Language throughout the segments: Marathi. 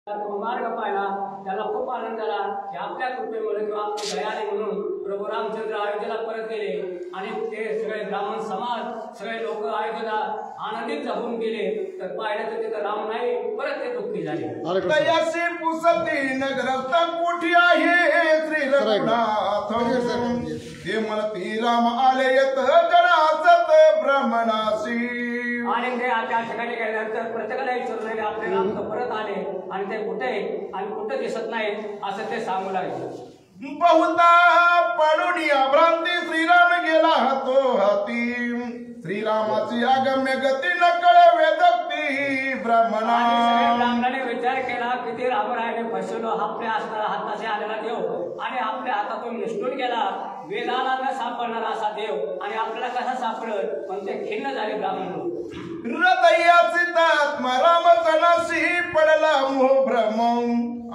तो मार्ग पाहिला, त्याला खूप आनंद झाला की आपल्या कृपेमुळे किंवा आपली दयाने म्हणून प्रभू रामचंद्र अयोध्येला परत गेले आणि ते सगळे ब्राह्मण समाज सगळे लोक अयोध्येला आनंदित होऊन गेले. तर पाहिलं तर तिथं राम नाही, परत ते दुःखी झाले. तयासी पुसती नगरस्थ कुठी आहे श्री रघुनाथ ते म्हणती राम आले येत जनासत ब्राह्मणासी. आणि ते त्या ठिकाणी गेल्यानंतर प्रत्येकाला विचारून राहिले आपले राम तर परत आले आणि ते कुठे आणि कुठं दिसत नाही असं ते सांगू लागले. बहुता पाडुनिया भ्रांती श्रीराम गेला तो हाती श्रीरामाची आगम्य गती न कळे वेदक्ती ब्राह्मणा. ब्राह्मणाने विचार केला की ते रामरायाने फसवलो आपल्या असणारा हाताशी आलेला देव आणि आपल्या हातातून निष्ठून गेला वेदाला न सापडणारा असा देव आणि आपल्याला कसा सापडत. पण ते खिन्न झाले ब्राह्मण. हृदयाची तात्मा राम जनाशी पडला मोह भ्रम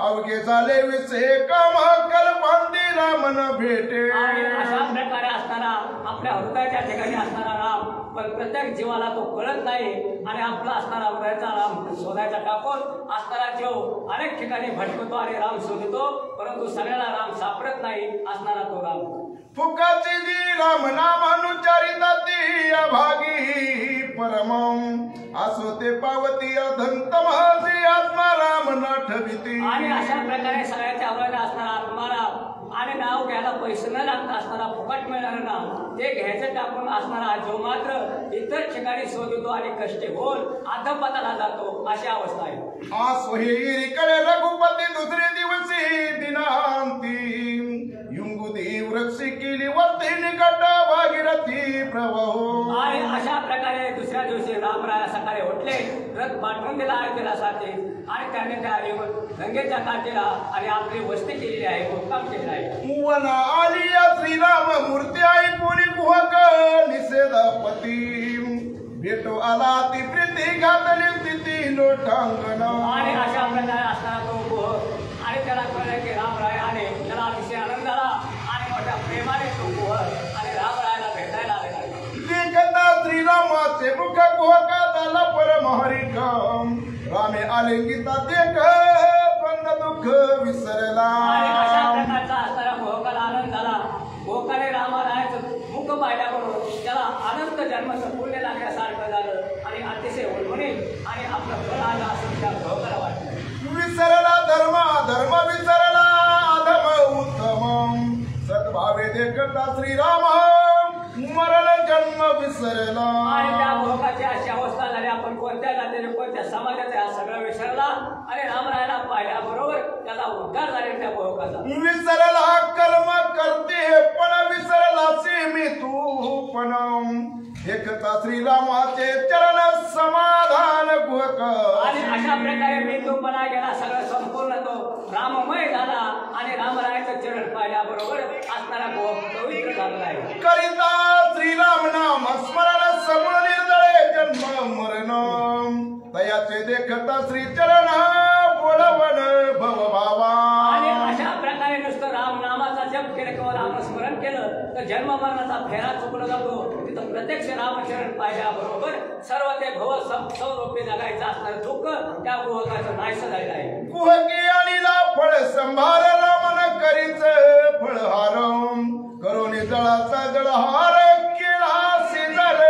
अवघे झाले विषय काम कल्पांती रामन भेटे. आणि अशा प्रकारे असणारा आपल्या हृदयाच्या ठिकाणी असणारा राम पण प्रत्येक जीवाला तो कळत नाही आणि आपला असणारा हृदयाचा राम शोधायचा टाकून असणारा जीव अनेक ठिकाणी भटकतो आणि राम शोधतो परंतु सगळ्याला राम सापडत नाही असणारा तो राम. फुकाची जी राम नामानुचारिता ती अभागी परम असो ते पावती अधंत माझी आत्मा राम नाठविती. आणि अशा प्रकारे सगळ्याच्या हृदयात असणारा आत्माराम आणि नाव घ्यायला पैसे न लागता असणारा फुकट मिळणारं नाव ते घ्यायचं टाकून असणारा जो मात्र इतर ठिकाणी शोधतो आणि कष्ट होऊन अधपताला जातो अशी अवस्था आहे. आसोहीकडे रघुपती दुसरे दिवशी दिनांती युंगुदी वृक्षी केली वरती निकट भागीरथी प्रभू. आणि अशा प्रकारे दुसऱ्या दिवशी रामराया सकाळी उठले रथ पाठवून दिला अयोध्येसाठी आणि त्याने त्या गंगेच्या काठीला आणि आपली वस्ती केलेली आहे मुक्काम केलेला आहे. वना आलिया श्रीराम मूर्ती ऐकून कुहक निषेधपती भेटो आला ती प्रीती घातली तिथी लोटांगण. आणि अशा प्रकारे असणारा तो कुहक आणि त्याला कळलं की रामरायाने त्याला अतिशय आनंद झाला आणि मोठ्या प्रेमाने तो कुहक आणि रामरायाला भेटायला आलेला आहे. देखता श्रीरामाचे मुख कुहक झाला परमहरिक रामे आले गीता देख पण दुःख विसरला. आणि अशा प्रकारचा असणारा कुहकाला आनंद झाला. कुहकाने रामरायाचं मुख पाहिल्याबरोबर त्याला अनंत जन्माचं पुण्य लागण्यासारखं झालं आणि अतिशय उलमणी आणि आपलं फळ आलं असं त्या कुहकाला वाटलं. विसरला धर्म धर्म विसरला अधम उत्तम सद्भावे देखता श्रीराम मरण जन्म विसरला. आणि त्या कुहकाची अशी अवस्था झाली आपण कोणत्या जातीने कोणत्या समाजात हा सगळं विसरला आणि रामरायाला पाहिल्याबरोबर त्याला उद्धार झाले त्या कुहकाचा. विसरला कर्म करते पण विसरलासी मी तू पण देखता श्रीरामाचे चरण समाधान कुहक. आणि अशा प्रकारे मी तूपणा गेला सगळं संपूर्ण तो राममय झाला आणि रामरायाचं चरण पाहिल्याबरोबर असणारा कुहक पवित्र झालेला आहे. करिता श्रीराम नाम स्मरण सगुण निर्दळे जन्म मरण तयाचे देखता श्री चरण बोलवन भव भावा. आणि अशा प्रकारे नुसतं राम नामाचा जप केलं किंवा रामस्मरण केलं तर जन्म मरणाचा फेरा चुकला जातो. तिथं प्रत्यक्ष रामचरण पाहिल्याबरोबर सर्व ते भव सौरूपी जगायचं असणारं दुःख त्या कुहकाचं नाहीस झालेलं आहे. कुहकी आणीला फळ संभार रामन करीच फळहार करून जळाचा जळहार केला शेजार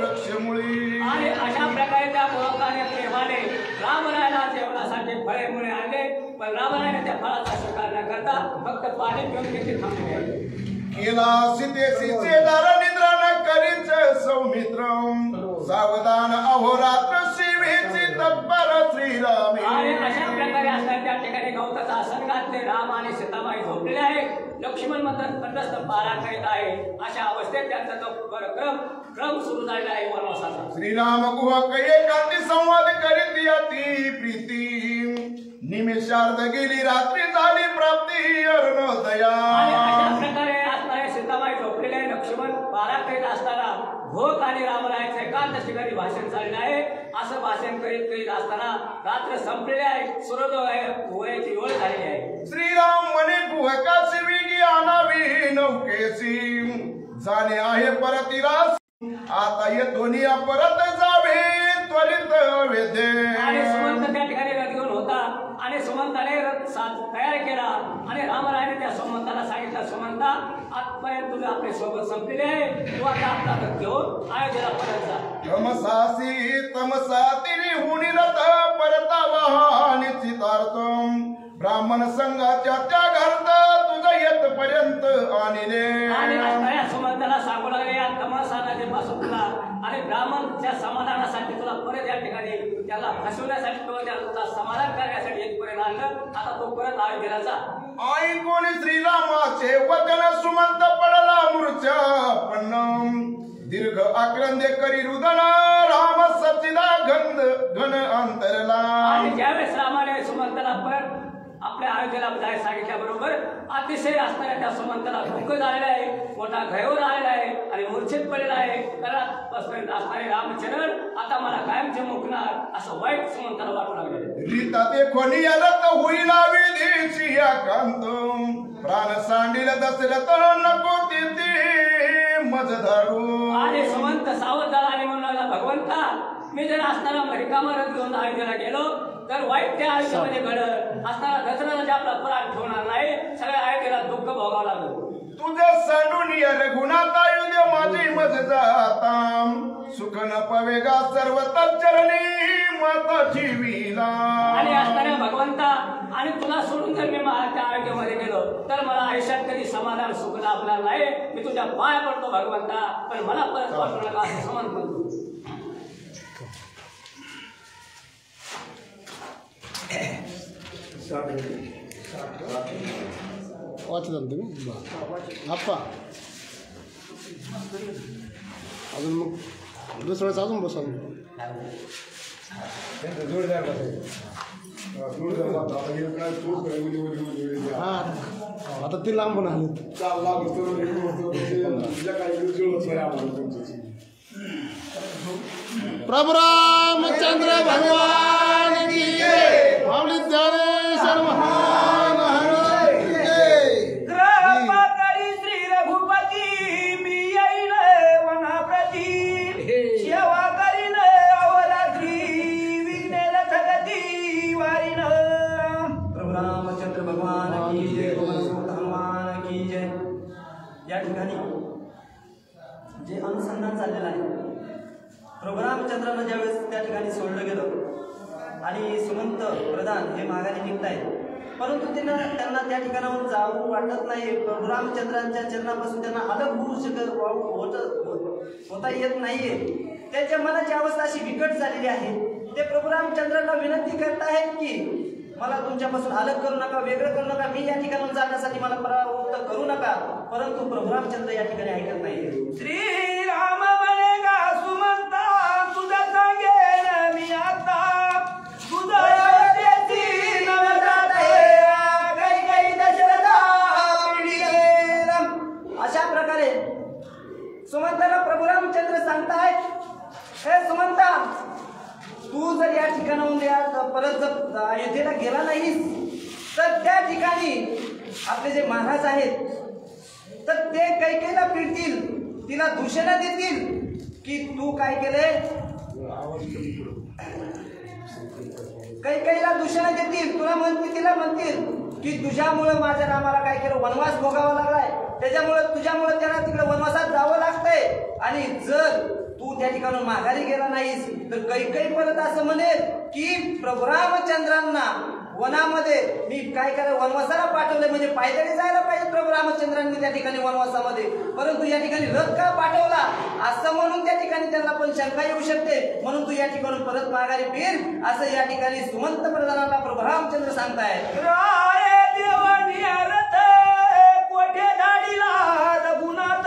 वृक्षमुळी. आणि अशा प्रकारे त्या कुहकाने प्रेमाने रामरायाला जेवणासाठी फळे मुळे आणले पण रामरायाने त्या फळाचा स्वीकार न करता फक्त पाणी पिऊन तिथे थांबले आहे. केला सीतेशीचे दार निद्रा न करीच सौमित्र सावधान अहोरात्र शिवेची तत्पर श्रीराम. आणि अशा प्रकारे असतात त्या ठिकाणी गवताचा आसन घातले राम आणि सीताबाई झोपलेले आहे. लक्ष्मण मंत्र पारा करीत आहे. अशा अवस्थेत त्यांचा तो क्रम सुरू झालेला आहे वनवासाचा. श्रीराम कुहक एकांती संवाद करीत याती प्रीती निमेषार्ध गेली रात्री झाली प्राप्ती अरुणोदया. आणि अशा प्रकारे असणारे सीताबाई झोपलेले आहे. लक्ष्मण पारा करीत असताना भोग आणि रामरायाचे एकांत ठिकाणी भाषण चालले आहे. असं भाषण करीत करीत असताना रात्र संपलेली आहे. सूर्योदय होण्याची वेळ झालेली आहे. श्रीराम म्हणे कुहकाची वेगी आणावी नौकेशी जाणे आहे परतीरास आता ये दोन्ही परत जावे त्वरित वेदे. आणि सुमंत त्या ठिकाणी घेऊन होता आणि सुमंताने रथ तयार केला आणि रामरायाने त्या सुमंताला सांगितलं, सुमंता आजपर्यंत तुझे आपले सोबत संपलेले आहे, तू आता आपला रथ घेऊन अयोध्येला परत जा. तमसाती हुनी रथ परतावा निश्चितार्थम ब्राह्मण संघाच्या त्या घरात तुझं येतपर्यंत आणले. आणि असणाऱ्या सुमंताला सांगू लागले, या तमसाने पासून तुला आणि ब्राह्मणच्या समाधानासाठी तुला परत या ठिकाणी त्याला फसवण्यासाठी किंवा त्याला समाधान करण्यासाठी येतपर्यंत आणलं. आता तो परत अयोध्येला जा. आई कोणी श्रीरामाचे वचन सुमंत पडला मूर्छा पण दीर्घ आक्रंदे करी रुदन राम सचिदा गंध घन अंतरला. आणि ज्यावेळेस रामाने सुमंताला परत आपल्या अयोध्येला जायला सांगितल्याबरोबर अतिशय असणाऱ्या त्या सुमंताला दुःख झालेलं आहे, मोठा घाईवर आलेला आहे आणि मूर्छित पडलेला आहे. घरात असणारे रामचंद्र आता मला कायमचे मुकणार असं वाईट सुमंताला वाटू लागले. रीता ते कोणी आलं तर होईल विधीची या कांत प्राण सांडील दसरथ नको तिथे मज धाडू. आणि सुमंत सावध झाला आणि म्हणू लागला, भगवंता मी जर असताना रिकामा रथ घेऊन अयोध्येला गेलो तर वाईट त्या आयुष्यामध्ये घडत असताना दसऱ्याचा आपला प्राण ठेवणार नाही, सगळ्या अयोध्येला दुःख भोगावं लागलं. तुझं सांडून या रघुनाथ आयुध्य माझी मज जाता सुख न पवेगा सर्व तच्चरणी माताची विला. आणि असणाऱ्या भगवंता आणि तुला सोडून जर मी त्या अयोध्येमध्ये गेलो तर मला आयुष्यात कधी समाधान सुख लाभणार नाही. मी तुझ्या पाया पडतो भगवंता, पण मला परत वाटू नका असं समज म्हणतो. वाचलं तुम्ही आप्पा अजून मग दुसऱ्या वेळेस अजून बसा हा आता ती लांबून आली. प्रभु रामचंद्र भगवान की जय. माऊली ज्ञानेश्वर महान कृपाकरी श्री रघुपती मी येईल वनाप्रती सेवा करीन अवरात्री विघ्नेल जगती वारीन. प्रभु रामचंद्र भगवान की जय, हनुमान की जय. या ठिकाणी जे अनुसंधान चाललेलं आहे, प्रभु रामचंद्रांना ज्यावेळेस त्या ठिकाणी सोडलं गेलं आणि सुमंत प्रधान हे माघारी निघत आहेत, परंतु त्यांना त्या ठिकाणाहून जाऊ वाटत नाही. प्रभु रामचंद्रांच्या चरणापासून त्यांना अलग होता येत नाहीये. त्यांच्या मनाची अवस्था अशी बिकट झालेली आहे. ते प्रभु रामचंद्रांना विनंती करत आहेत की मला तुमच्यापासून अलग करू नका, वेगळं करू नका, मी या ठिकाणाहून जाण्यासाठी मला परावृत्त करू नका. परंतु प्रभु रामचंद्र या ठिकाणी ऐकत नाहीये. श्रीराम बनेगा सुमंता तुझा सांगेन मी आता तुझा अशा प्रकारे सुमंताला प्रभु रामचंद्र सांगतायत, हे सुमंता तू जर या ठिकाणाहून परत जर अयोध्येला गेला नाहीस तर त्या ठिकाणी आपले जे महाराज आहेत तर ते कैकेयीला पिडतील, तिला दूषण देतील की तू काय केले. कैकेयीला दूषण देतील, तुला म्हणतील, तिला म्हणतील की तुझ्यामुळे माझ्या रामाला काय केलं, वनवास भोगावा लागलाय, त्याच्यामुळे तुझ्यामुळे त्याला तिकडे वनवासात जावं लागतंय. आणि जर तू त्या ठिकाणून माघारी गेला नाहीस तर कैकेयी परत असं म्हणेल की प्रभु रामचंद्रांना वनामध्ये मी काय करायला वनवासाला पाठवले, म्हणजे पायदळी जायला पाहिजे प्रभु रामचंद्रांनी त्या ठिकाणी वनवासामध्ये, परंतु या ठिकाणी रथ का पाठवला असं म्हणून त्या ठिकाणी त्यांना पण शंका येऊ शकते. म्हणून तू या ठिकाणून परत माघारी फिर असं या ठिकाणी सुमंत प्रधानाला प्रभु रामचंद्र सांगतायत. कोठे धाडीला रघुनाथ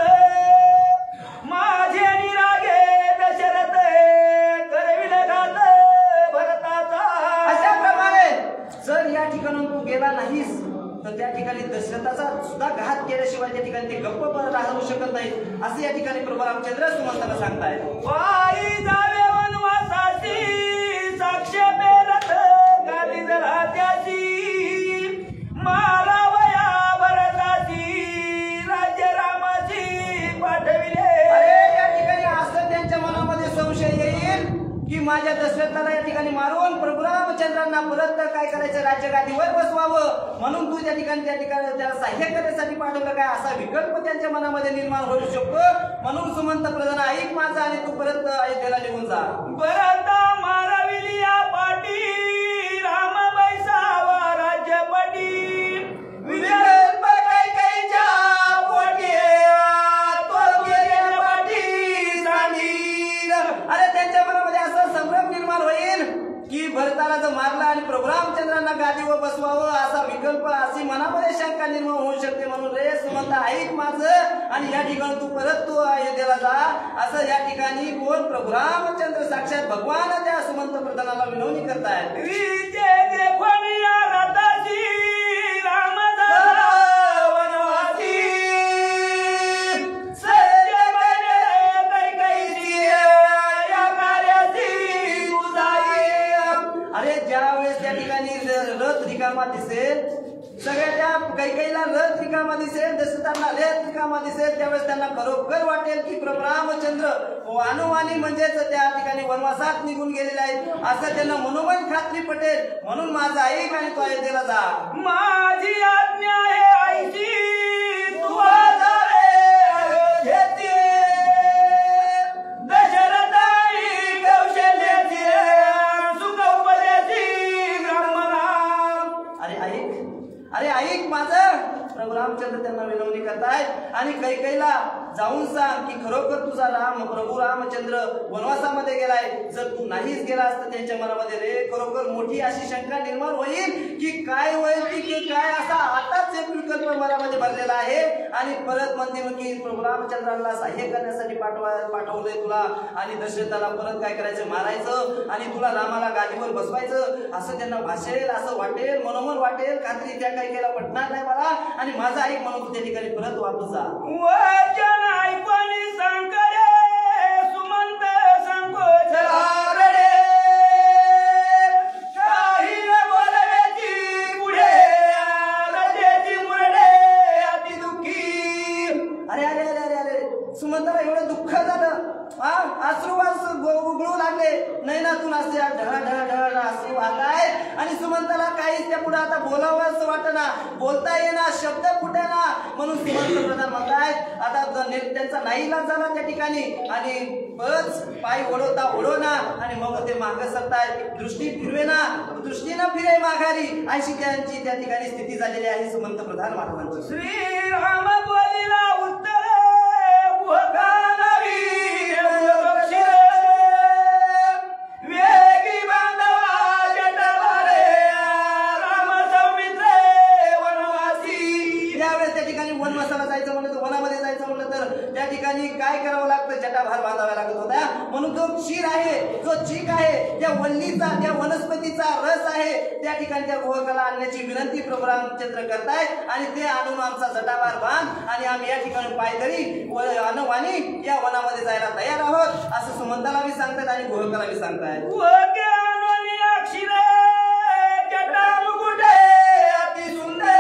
माझे निरागे दशरथ करविले घात भरताचा. अशा प्रकारे जर या ठिकाणून तू गेला नाहीस तर त्या ठिकाणी दशरथाचा सुद्धा घात केल्याशिवाय त्या ठिकाणी ते गप्प राहू शकत नाही असं या ठिकाणी प्रभु रामचंद्र सुमंताला सांगतायत. वाई जावे वनवासाची साक्ष बेरथ गादी जरा त्याची मारावया भरताची राज्य रामाची पाठविले. अरे या ठिकाणी असं त्यांच्या मनामध्ये संशय येईल की माझ्या दशरथाला या ठिकाणी मारून प्रभु रामचंद्रांना त्यांना परत काय करायचं, राज्यगादीवर बसवावं म्हणून तू त्या ठिकाणी त्याला सहाय्य करण्यासाठी पाठवलं काय, असा विकल्प त्यांच्या मनामध्ये निर्माण होऊ शकतो. म्हणून सुमंत प्रधान ऐक माझा आणि तू परत अयोध्येला निघून जा. परत माराविलिया पाटी रामाबाई सावा राज्यपटी विकल्प कैकेयीच्या पोटी तो गेल्या पाठी सांडील. अरे त्यांच्या मनामध्ये असं संभ्रम निर्माण होईल की भरताला जर मारला आणि प्रभू रामचंद्रांना गादीवर बसवावं असा विकल्प, अशी मनामध्ये शंका निर्माण होऊ शकते. म्हणून रे सुमंत ऐक माझं आणि या ठिकाणी तू अयोध्येला जा, असं या ठिकाणी कोण प्रभू रामचंद्र साक्षात भगवान त्या सुमंत प्रधानाला विनवणी करतायत. रथ रिकामा दिसेल, सगळ्या त्या कैकेयीला रथ रिकामा दिसेल, दशरथांना रथ रिकामा दिसेल, त्यावेळेस त्यांना खरोखर वाटेल की प्रभू रामचंद्र वानोवानी म्हणजेच त्या ठिकाणी वनवासात निघून गेलेले आहेत असं त्यांना मनोमन खात्री पटेल. म्हणून माझा ऐक आणि तो अयोध्येला जा. माझी आज्ञा आहे ऐशी तू जा रे अयोध्येची, दशरथाई कौशल्याची सुख उपदेशी ब्राह्मणा. अरे ऐक माझं. प्रभू रामचंद्र त्यांना विनवणी करतायत आणि कैकेयीला जाऊन सांग की खरोखर तुझा प्रभू रामचंद्र वनवासामध्ये गेलाय. जर तू नाहीच गेला असता त्यांच्या मनामध्ये रे खरोखर मोठी अशी शंका निर्माण होईल की काय होईल की काय, असा आताच एक विकल्प मनामध्ये भरलेला आहे. आणि परत म्हणते की प्रभू रामचंद्राला सहाय्य करण्यासाठी पाठवलंय तुला आणि दशरथाला परत काय करायचं, मारायचं आणि तुला रामाला गादीवर बसवायचं असं त्यांना भासेल, असं वाटेल, मनोमन वाटेल. खात्री त्या कैकेयीला पटणार नाही मला आणि माझा ऐक म्हणून तू त्या ठिकाणी परत वापस जा. वचन ऐकून सांगरे सुमंत संकोच रडे काही न बोलवेची पुढे रजेची मुरडे अति दुःखी. अरे अरे अरे अरे अरे सुमंतला एवढं दुःख झालं, अश्रू उगळू लागले, नैनातून असे ढळ अश्रू वाहत आहेत आणि सुमंतला काहीच त्या पुढे आता बोलावं असं वाटना, बोलता येणार, शब्द फुटेना. म्हणून सुमंत प्रधान म्हणतायत आता त्यांचा नाईलाज झाला त्या ठिकाणी आणि बस पाय ओढवना आणि मग ते मागे सरतायत, दृष्टी फिरवेना, दृष्टीनं फिरे माघारी, अशी त्यांची त्या ठिकाणी स्थिती झालेली आहे सुमंत प्रधान महाराजांची. श्रीराम बोलिला उत्तर वेगी बांधवा जटावारे राम सौमित्रे वनवासी. ज्यावेळेस त्या ठिकाणी वनवासाला जायचं म्हणलं तर, वनामध्ये जायचं म्हणलं तर त्या ठिकाणी काय करावं लागतं, जटाभार बांधाव्या लागत होत्या. म्हणून जो क्षीर आहे, जो चीक आहे, त्या वल्लीचा, त्या वनस्पतीचा रस आहे, त्या ठिकाणी त्या गोहकाला आणण्याची विनंती प्रभू रामचंद्र करतायत आणि ते आणून आमचा जटाभार बांध आणि आम्ही या ठिकाणी पायदरी अनवाणी या वनामध्ये जायला तयार आहोत असं सुमंताला बी सांगतात आणि गोहकाला बी सांगतायत. अति सुंदर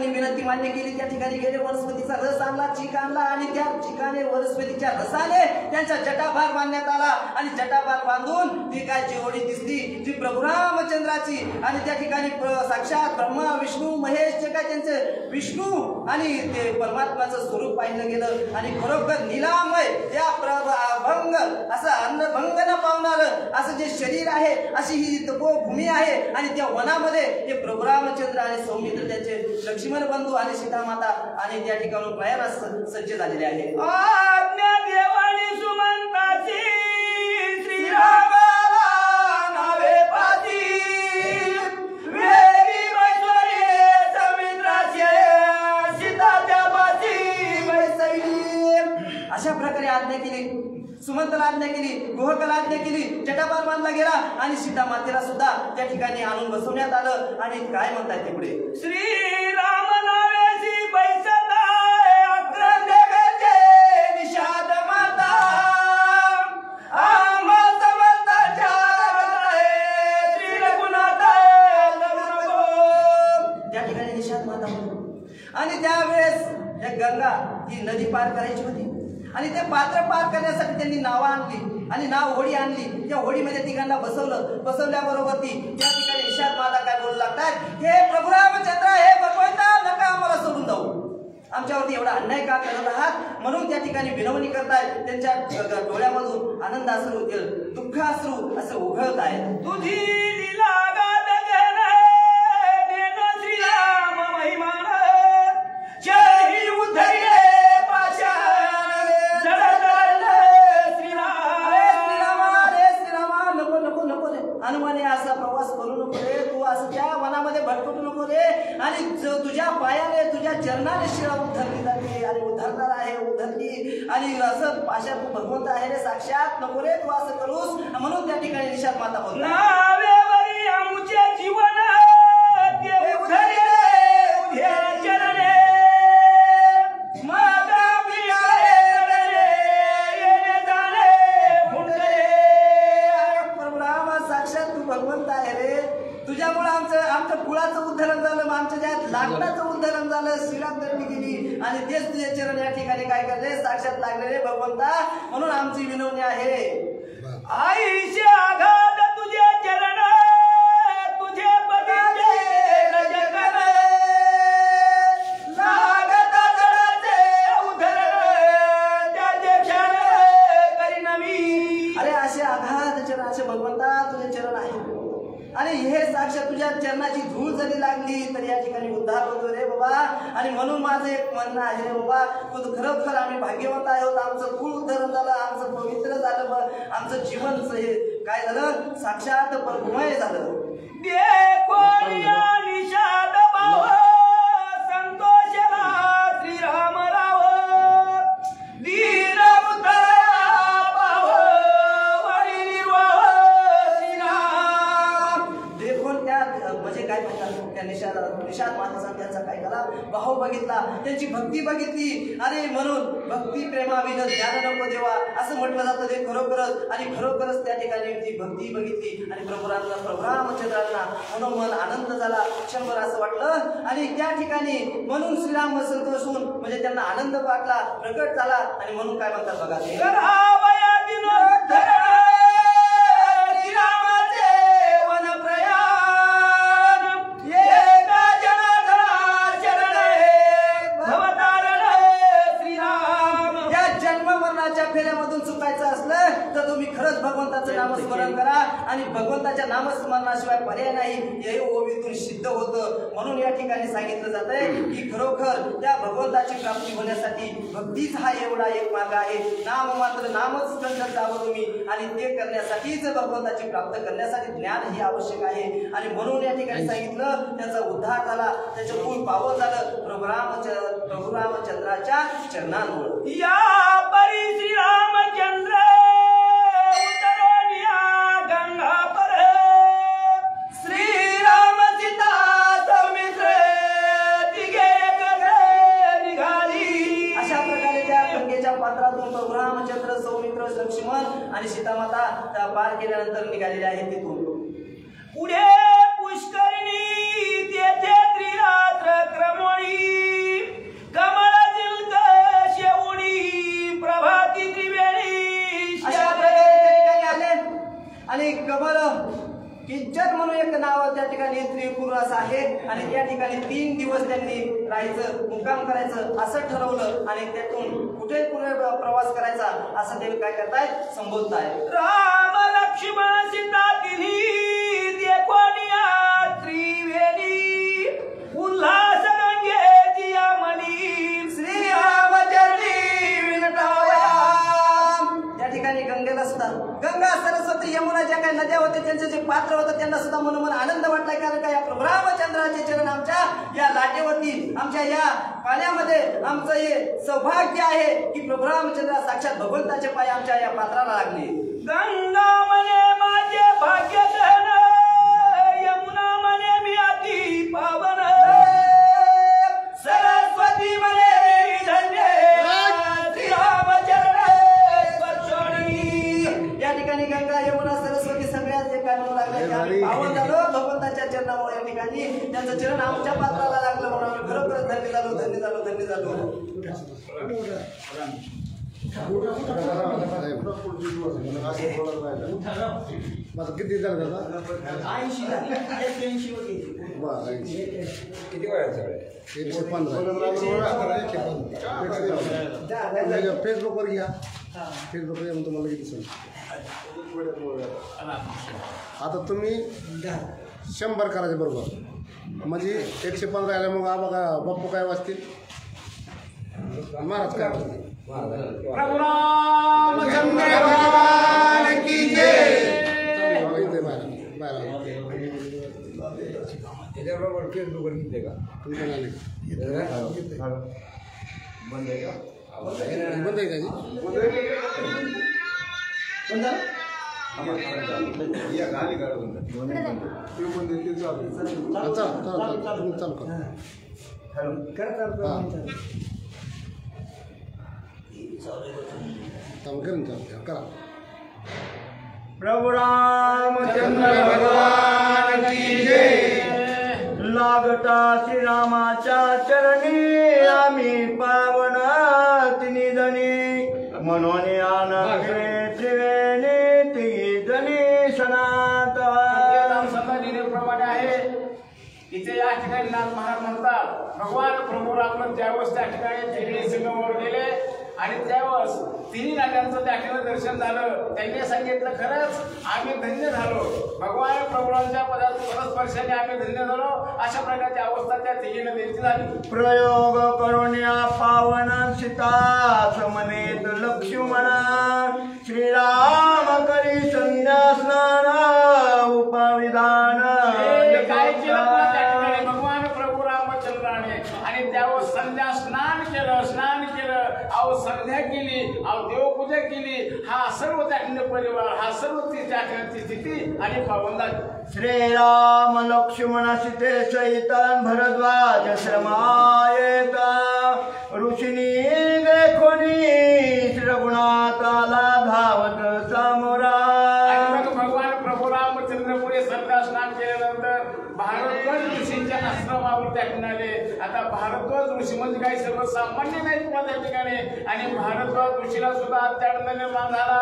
विनंती मान्य केली. त्या ठिकाणी गेले, वनस्पतीचा रस आणला, चीक आणला आणि त्या चिकाने वनस्पतीच्या रसाने त्यांचा जटाभार बांधण्यात आला आणि जटाभार बांधून ती काय जोडी दिसली जी प्रभू रामचंद्राची आणि त्या ठिकाणी साक्षात ब्रह्मा विष्णू महेश जे काय त्यांचे विष्णू आणि ते परमात्माचं स्वरूप पाहिलं गेलं आणि खरोखर निलामय त्या भंग असं अन्नभंग न पावणार असं जे शरीर आहे, अशी ही तपोभूमी आहे आणि त्या वनामध्ये ते प्रभू रामचंद्र आणि सौमित्र त्यांचे लक्ष्मण बंधू आणि सीता माता आणि त्या ठिकाणी प्रयाणास सज्ज झालेले आहे. आज्ञा देवानी सुमंताची श्रीरामाला नावे पाती वेगी मैश्वरी समुद्राचे सीताच्या पाती बैसली. अशा प्रकारे आज्ञा केली, सुमंतला आज्ञा केली, गोहकाला आज्ञा केली, जटाभार बांधला गेला आणि सीता मातेला सुद्धा त्या ठिकाणी आणून बसवण्यात आलं. आणि काय म्हणतात ते पुढे, श्रीराम नावेची बैसता अक्रम जगाचे निषाद माता आम्हा समंताच्या श्री रघुनाथ त्या ठिकाणी निषाद माता म्हणून. आणि त्यावेळेस गंगा आणि ते पात्र पार करण्यासाठी त्यांनी नावं आणली आणि नाव होडी आणली. त्या होडीमध्ये तिघांना बसवल्याबरोबर ती त्या ठिकाणी निषाद माता काय बोलू लागतात, हे प्रभू रामचंद्र, हे भगवंता, नका आम्हाला सोडून जाऊ, आमच्यावरती एवढा अन्याय का करत आहात. म्हणून त्या ठिकाणी विनवणी करतायत. त्यांच्या डोळ्यामधून आनंद अश्रू, दुःख अश्रू असं उघळत आहे. तुझी लीला गात गण नेनो श्रीराम महिमान, चरणी उद्धरिले पाषाण जडधरले श्रीराम. रे श्रीरामा, नको नको नको रे हनुमाने, असा प्रवास करू नको रे, तू असं त्या वनामध्ये भटकू नको रे. आणि तुझ्या पायाने, तुझ्या चरणाने शिळा उद्धरली जाते आणि उद्धरणार आहे, उद्धरली. आणि असं पाशा तू भगवंत आहे रे साक्षात, नको रे तू असं करूस. म्हणून त्या ठिकाणी निषाद माता बोलतात, नावेवरी आमुचे जीवन ते उद्धरिले उभे चरणे, माता पियाळे रडले येणे जाणे हुंडले. प्रभू राम, साक्षात तू भगवंत आहे रे, तुझ्यामुळे आमचं कुळाचं उद्धरण झालं, आमच्या ज्या लाकडाचं उद्धरण झालं, शिरात दंडी गेली आणि तेच तुझे चरण या ठिकाणी काय करले, साक्षात लागले रे भगवंता. म्हणून आमची विनवणी आहे, आईचे आघात तुझे चरण, तुझे बघितले रजकन, लागत जडाचे उद्धरण त्याचे क्षण करी नवी. अरे असे आघात चरण, असे भगवंता तुझे चरण आहे आणि हे साक्षात तुझ्या चरणाची धूळ जरी लागली तरी या ठिकाणी उद्धार होतो रे बाबा. आणि म्हणून माझं एक म्हणणं आहे रे बाबा, खरोखर आम्ही भाग्यवंत आहोत, आमचं कुळ उद्धरण झालं, आमचं पवित्र झालं, आमचं जीवन हे काय झालं, साक्षात परमय झालं. निषाद भाव संतोषला श्रीरामराव, दीन निषाद माताचा त्यांचा काय झाला, भाव बघितला, त्यांची भक्ती बघितली. आणि म्हणून भक्ती प्रेमाविन ज्ञान नको देवा असं म्हटलं जातं ते खरोखरच. आणि खरोखरच त्या ठिकाणी ती भक्ती बघितली आणि प्रभू रामचंद्रांना मनोमन आनंद झाला, क्षणभर असं वाटलं. आणि त्या ठिकाणी म्हणून श्रीराम संतोष होऊन म्हणजे त्यांना आनंद वाटला, प्रकट झाला. आणि म्हणून काय म्हणतात बघा, फेऱ्यामधून चुकायचं असलं तर तुम्ही खरंच भगवंताचं नामस्मरण करा आणि भगवंताच्या नामस्मरणाशिवाय पर्याय नाही, हे ओवीतून सिद्ध होतं. म्हणून या ठिकाणी सांगितलं जातंय की खरोखर त्या भगवंताची प्राप्ती होण्यासाठी भक्तीच हा एवढा एक मार्ग आहे. नाम मात्र नामच करत जावं तुम्ही आणि ते करण्यासाठीच भगवंताची प्राप्त करण्यासाठी ज्ञान हे आवश्यक आहे. आणि म्हणून या ठिकाणी सांगितलं त्याचा उद्धार झाला, त्याचं मूळ पावन झालं प्रभू रामचंद्राच्या चरणांमुळे. या परी श्रीरामचंद्र उतरनिया गंगा पर, श्रीराम सीता सौमित्र तिघे गगन निघाली. अशा प्रकारे त्या गंगेच्या पात्रातून प्रभू रामचंद्र, सौमित्र, लक्ष्मण आणि सीतामाता त्या पार केल्यानंतर निघालेले आहेत. तिथून पुढे पुष्करिणी तेथे त्रिरात्र क्रमणी, कमळ जिल्क शेवणी प्रभाती त्रिवेणी. अशा प्रकारे आले आणि कमळ किंचन म्हणून एक नाव त्या ठिकाणी त्रिपुर असं आहे. आणि त्या ठिकाणी 3 दिवस त्यांनी राहायचं, मुक्काम करायचं असं ठरवलं. आणि त्यातून कुठे पुढे प्रवास करायचा असं ते काय करतायत, संबोधतायत. राम लक्ष्मण सीता तिन्ही देखोनिया त्रिवेणी, उल्हास गंगेची यामनी श्रीराम चरणी विनटावया. त्या ठिकाणी गंगेला सुद्धा गंगा, सरस्वती, यमुना ज्या काही नद्या होत्या त्यांचे जे पात्र होतं त्यांना सुद्धा मनोमन आनंद वाटलाय. कारण का या प्रभू रामचंद्राचे चरण आमच्या या लाटेवरती, आमच्या या पाण्यामध्ये आमचं हे सौभाग्य आहे की प्रभू रामचंद्र साक्षात भगवंताचे पाय आमच्या या पात्राला लागले. गंगा म्हणे माझे भाग्य धन, यमुना म्हणे मी अति पावन, सरस्वती म्हणे मी धन्य श्रीरामचरण स्पर्शोणी. या ठिकाणी गंगा, यमुना, सरस्वती सगळ्यात जे काय म्हणू लागले की आम्ही पावन झालो भगवंताच्या चरणामुळे. या ठिकाणी त्यांचं चरण आमच्या पात्राला लागलं म्हणून आम्ही खरोखर धन्य झालो, धन्य झालो, धन्य झालो. माझं किती झालं दादा 80 झाली 81 होती. बरं किती वयाचं आहे? 115 फेसबुकवर घ्या फेसबुकवर येऊन तुम्हाला किती दिसेल. आता तुम्ही 100 करायचे बरोबर म्हणजे 115 आले मग बघा बाप्पू काय वाचतील महाराज काय वाचतील. प्रभु रामचंद्र भगवान की जय. त्याच्याबरोबर फेसबुकवर घेते का? तुमचं नाही बंद आहे का? बंद आहे का जी? चालू करा. करा. प्रभु रामचंद्र भगवान की जय. लागता श्रीरामाच्या चरणी आम्ही पावन तिन्ही जणी म्हणून आनंदे त्रिवेणी तिघी जणी सनातन. प्रमाणे आहे इथे या ठिकाणी नाथ महाराज म्हणतात भगवान प्रभू राम ज्यावेळेस त्या ठिकाणी त्रिवेणी संगमावर गेले आणि त्यावेळेस तिन्ही नद्यांचं त्या ठिकाणी दर्शन झालं. त्यांनी सांगितलं खरंच आम्ही धन्य झालो भगवान प्रभूरांच्या पदस्पर्शाने आम्ही धन्य झालो. अशा प्रकारची अवस्था त्या तिन्ही नद्यांची झाली. प्रयोग करून या पावन सीता समवेत लक्ष्मणा श्रीराम करी संध्या स्नान उपविधान. काय केलं त्या ठिकाणी भगवान प्रभू रामचंद्राने आणि त्यावर संध्या स्नान केलं अहो संध्या केली अहो देवपूजा केली. हा सर्व त्या परिवार हा सर्व त्या स्थिती आणि पावन झाली. श्रीराम लक्ष्मण सीते सहित भरद्वाज श्रमायेत ऋषिनी देखोनी रघुनाथाला धावत सामोरा. भगवान प्रभू रामचंद्र पुढे संध्या स्नान केल्यानंतर भारद्वाज ऋषींच्या आश्रमावर त्या ठिकाणी आता भारद्वाज ऋषी म्हणजे काही सर्वसामान्य नाही त्या ठिकाणी आणि भारद्वाज ऋषीला सुद्धा अत्यानंद निर्माण झाला.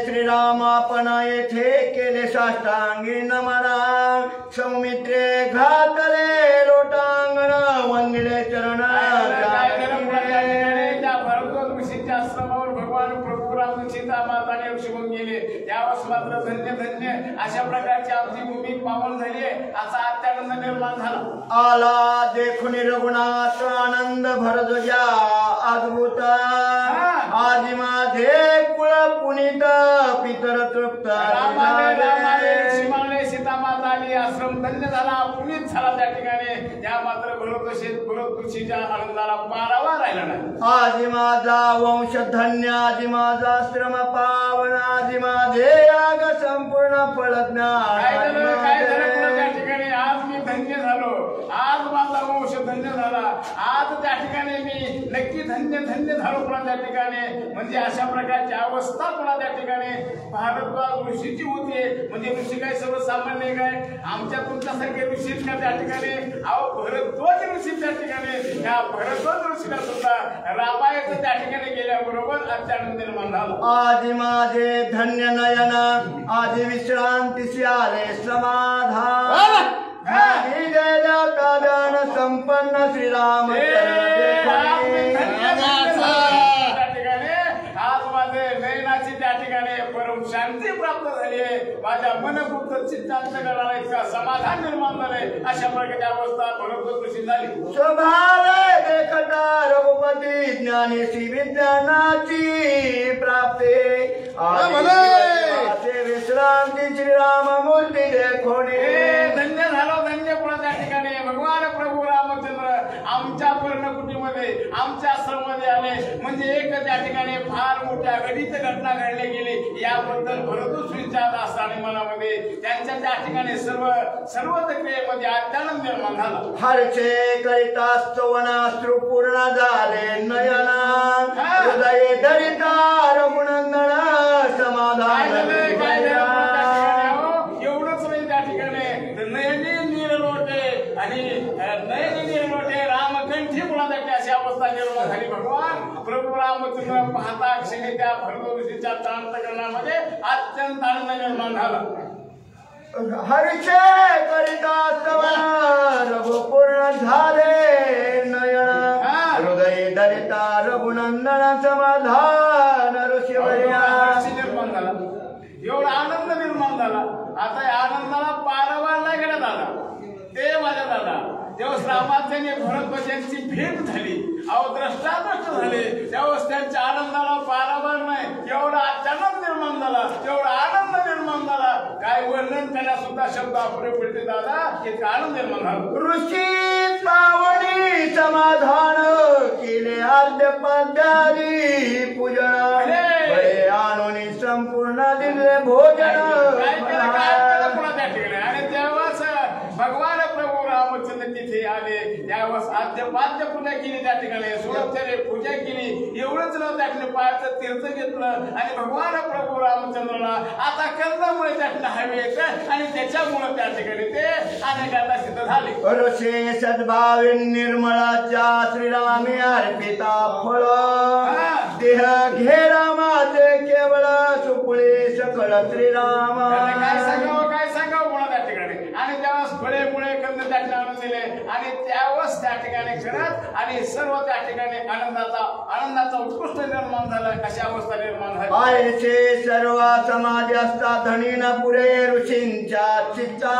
श्रीराम आपण येथे केले साष्टांगी नमना सौमित्रे घातले लोटांगण वंदिले चरण. त्या भारद्वाज ऋषींच्या आश्रमावर भगवान प्रभू राम सीता माता आणि ऋषीमून गेले. त्यावेळेस मात्र धन्य धन्य अशा प्रकारची आमची भूमी पावन झाली असा अत्यानंद निर्माण झाला. आला देखून रघुनाथ आनंद भरद्वाजा अद्भुत आजी माझे कुळ पुनीत पितर तृप्त. सीमाने सीता माता आली आश्रम धन्य झाला पुनीत झाला त्या ठिकाणी. त्या मात्र भरत ऋषीच्या आनंदाला पारावा राहिला नाही. आजी माझा वंश धन्य आजी माझा श्रम पावन आजी माझे याग संपूर्ण फळ ज्ञान. काय झालं त्या ठिकाणी आज मी धन्य झालो आज माझा वंश धन्य झाला आज त्या ठिकाणी मी नक्की धन्य झालो पुन्हा त्या ठिकाणी. म्हणजे अशा प्रकारची अवस्था पुन्हा त्या ठिकाणी भारद्वाज ऋषीची होती. म्हणजे ऋषी काय सर्वसामान्य काय आमच्या तुमच्यासारखे ऋषी का त्या ठिकाणी अहो भरद्वाज ऋषी त्या ठिकाणी त्या भरद्वाज ऋषीला सुद्धा रामायण त्या ठिकाणी गेल्याबरोबर अत्यानंद निर्माण झाला. आजी माझे धन्य नयन आजी विश्रांतीशी आले समाधान. काव्यान संपन्न श्रीराम आज माझे नयनाची त्या ठिकाणी परम शांती प्राप्त झाली आहे. माझ्या मनगुप्त चित्तांत करायला इतका समाधान निर्माण झाले. अशा प्रकारची अवस्था भरपूर कृषी झाली. स्वभावे देखता रघुपती ज्ञानेशी विज्ञानाची प्राप्ती विश्रांती श्रीराम मूर्ती देखोनी. धन्य झालो धन्य पुन्हा त्या ठिकाणी भगवान प्रभू रामचंद्र आमच्या पर्णकुटीमध्ये आमच्या आश्रममध्ये आले. म्हणजे एक त्या ठिकाणी फार मोठ्या घडीत घटना घडली गेली याबद्दल भरतृषींच्या दास्तानी मनामध्ये त्यांच्या त्या ठिकाणी सर्व क्रियेमध्ये अत्यानंद निर्माण झाला. हरचे करिता स्तवनाश्रू पूर्ण झाले नयना हृदय धरिता रघुनंदन समाधान. एवढंच नाही त्या ठिकाणी नयनी नीरलोटे आणि नयनी नीरलोटे रामकंठी मुळासाठी अशी अवस्था निर्माण झाली. भगवान प्रभू रामचंद्र पाहता क्षणी त्या भरत ऋषीच्या अंतःकरणामध्ये अत्यंत आनंद निर्माण झाला. हरिचे करिता स्तवन रघुपूर्ण झाले नयन हृदय दरिता रघुनंदन समाधान ऋषीवर्या निर्माण झाला. एवढा आनंद निर्माण झाला. आता या आनंदाला पारवार नाही गेला दादा. ते माझ्या दादा जेव्हा रामाच्याने भरतवशांची भेट झाली, अहो द्रष्टादृष्ट झाले, त्यावेळेस त्यांच्या आनंदाला पारावार नाही. एवढा अचानक निर्माण झाला, एवढा आनंद निर्माण झाला, काय वर्णन करण्यास सुद्धा शब्द अपुरे पडते दादा. इतका आनंद निर्माण झाला. ऋषी पावणी समाधान केले आद्य पद्यादी पूजन बळे आणून संपूर्ण दिले भोजन. काय केलं पुन्हा त्या ठिकाणी. आणि तेव्हाच भगवान प्रभू रामचंद्र तिथे आले. त्यावेळेस आद्यपाद्य पूजा केली त्या ठिकाणी, सुरक्षेने पूजा केली. एवढंच न त्या ठिकाणी पायाचं तीर्थ घेतलं आणि भगवान प्रभू रामचंद्राला आता कर्णामुळे त्या ठिकाणी हवे येत आणि त्याच्यामुळे त्या ठिकाणी ते अनेकांना सिद्ध झाले. ऋषे सद्भावे निर्मळाच्या श्रीरामी अर्पिता फळ देह घेरा माझे केवळ सुपुळे सकळ श्रीराम. काय सांगावं पुन्हा त्या ठिकाणी. आणि त्यावेळेस फळे मुळे कंद त्या ठिकाणी आणून दिले आणि त्यावेळेस त्या ठिकाणी खरंच आणि सर्व त्या ठिकाणी आनंदाचा उत्कृष्ट निर्माण झाला. अशा अवस्था निर्माण झाली. पायचे सर्व समाधी असता धनी न पुरे ऋषींच्या चित्ता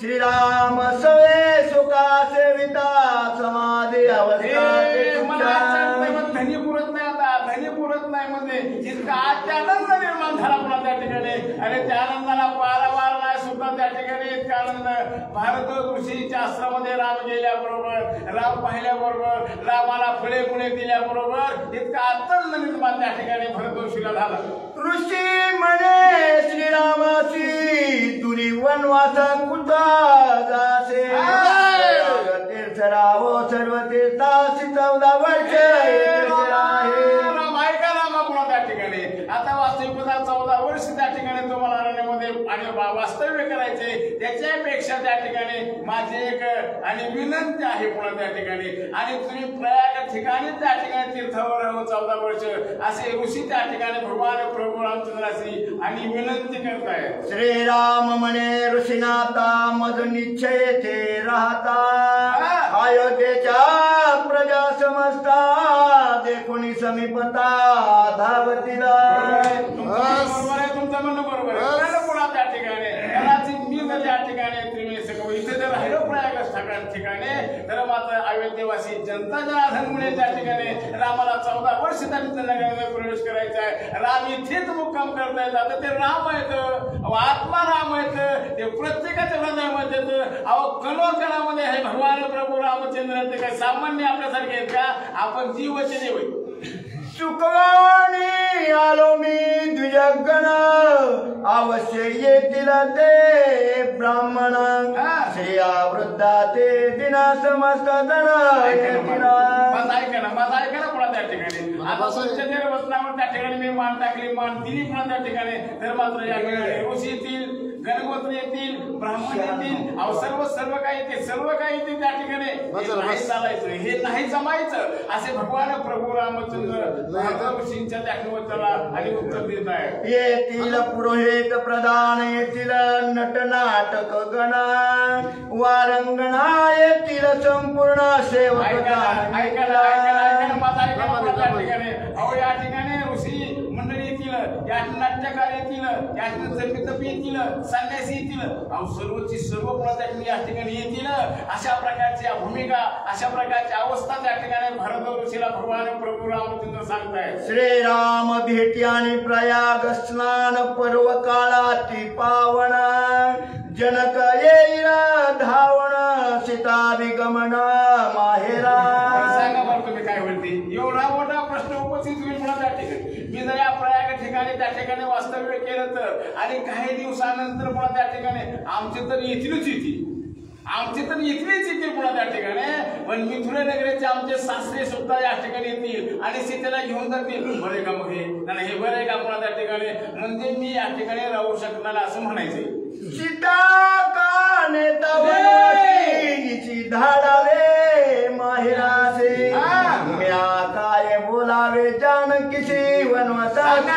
श्रीराम सवे सुखा सेविता समाधी अवस्था धनी पुरत नाही. आता धनी पुरत नाही म्हणजे इतका अत्यानंद निर्माण झाला पुन्हा त्या ठिकाणी. आणि त्या आनंदाला पारावार नाही सुद्धा त्या ठिकाणी. इतका आनंद भारत ऋषीच्या आश्रमामध्ये राम गेल्याबरोबर, राम पाहिल्याबरोबर, रामाला फळे मुळे दिल्याबरोबर इतका आनंद निर्माण त्या ठिकाणी भरत ऋषीला झाला. ऋषी म्हणे श्रीरामासी तुरी वनवास कुठा जासे तीर्थरावो सर्व तीर्थासी 14 वर्ष ऐका रामा पुन्हा त्या ठिकाणी. आता वास्तविकता 14 वर्ष त्या ठिकाणी तुम्हाला अरण्यामध्ये आणि वास्तव्य करायचे. त्याच्यापेक्षा त्या ठिकाणी माझी एक आणि विनंती आहे पुन्हा त्या ठिकाणी. आणि तुम्ही प्रयाग ठिकाणी त्या ठिकाणी तीर्थावर 14 वर्ष असे ऋषी त्या ठिकाणी भगवान प्रभू रामचंद्राशी आणि विनंती करताय. श्रीराम म्हणे ऋषीनाथा मध निश्चय ते राहता अयोध्येच्या प्रजा समजता देखुनी समीपता धावतीला. तुमचं म्हणणं बरोबर आहे. पुन्हा त्या ठिकाणी कदाचित मी जर त्या ठिकाणी तुम्ही सगळं इथे जर राहिलो प्रयाग ठिकाणी तर मात्र अयोध्येवासी जनता जनार्दनमुळे त्या ठिकाणी रामाला 14 वर्ष त्यांच्या नगरामध्ये प्रवेश करायचा आहे. राम इथेच मुक्काम करता येतात. ते राम आहेत, आत्मा राम आहेत, ते प्रत्येकाच्या हृदयामध्ये येतं. अहो कणोकणामध्ये हे भगवान प्रभू रामचंद्र ते काही सामान्य आपल्यासारखे आहेत का? आपण जीवचे देव आहे. सुखवाणी आलो मी द्विजगण अवश्य येतील ते ब्राह्मण श्रेया वृद्धा ते दिना समस्त जण ऐका ना पुन्हा त्या ठिकाणी. आता तुमच्या वचनावर त्या ठिकाणी मी मान टाकली, मान दिली पुन्हा त्या ठिकाणी. तर मात्र या ठिकाणी ऋषी येतील, गणगोत्र येतील, ब्राह्मण येतील, सर्व काही येते, सर्व काही येते त्या ठिकाणी. नाही चालायचं, हे नाही जमायचं असे भगवान प्रभू रामचंद्र ऋषींच्या त्या वचनाला आणि उत्तर देत आहे. येतील पुरोहित प्रधान, येतील नटनाटक गण वारंगणा, येतील संपूर्ण सेवक. अहो या ठिकाणी ऋषी मंडळी येतील, या नाट्यकार येतील, या जपितपी येतील, संन्यासी येतील. अहो सर्वची सर्व या ठिकाणी येतील. अशा प्रकारच्या भूमिका, अशा प्रकारची अवस्था त्या ठिकाणी भरत ऋषीला भगवान प्रभू रामचंद्र सांगताय. श्रीराम भेटी आणि प्रयाग स्नान पर्व काळाती पावन जनक येईल धावण सीताभिगमन माहेरा. सांगा बरं तुम्ही काय म्हणते. एवढा मोठा प्रश्न उपस्थित होईल पुन्हा त्या ठिकाणी. मी जर या प्रयाग ठिकाणी त्या ठिकाणी वास्तव्य केलं तर आणि काही दिवसानंतर पुन्हा त्या ठिकाणी आमचे तर येतीलच येतील, आमचे तर इथलेच येतील पुन्हा त्या ठिकाणी. पण मिथुन नगरीचे आमचे सासरे सुद्धा या ठिकाणी येतील आणि सीतेला घेऊन जातील. बरे का मग हे बरे का पुन्हा त्या ठिकाणी. म्हणजे मी या ठिकाणी राहू शकणार असं म्हणायचंय. सीता का नेता धाडावे माहिरासे म्या काय बोलावे जानकी किसी वनवासाची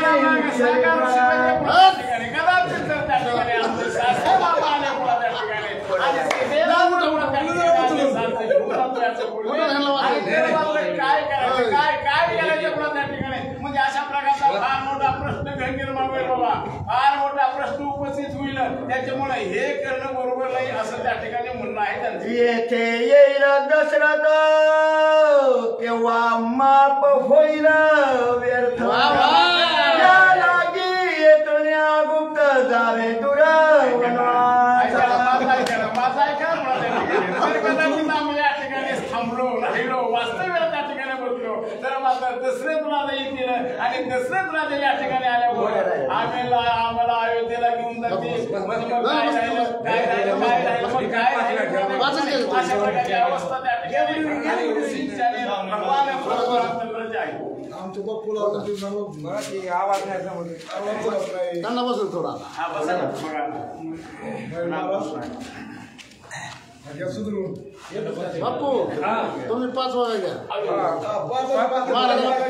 म्हणजे अशा प्रकारचा फार मोठा प्रश्न निर्माण होईल बाबा, फार मोठा प्रश्न उपस्थित होईल. त्याच्यामुळे हे करणं बरोबर नाही असं त्या ठिकाणी म्हणणं आहे त्यांचं. येथे येईल दशरथ तेव्हा माप होईल व्यर्थ या लागी येथून गुप्त जावे दूर थांबलो राहिलो वास्तव्य त्या ठिकाणी बसलो तर मात्र दसरथ राजा येतील आणि दसरथ राजा या ठिकाणी आल्यावर आम्हाला अयोध्येला घेऊन जाते. अशा प्रकारची अवस्था त्या ठिकाणी आमच्या बापूला आवाज नाही समजत. त्यांना बसून थोडा हा बसा ना बापू तुम्ही 5 वाजा घ्या,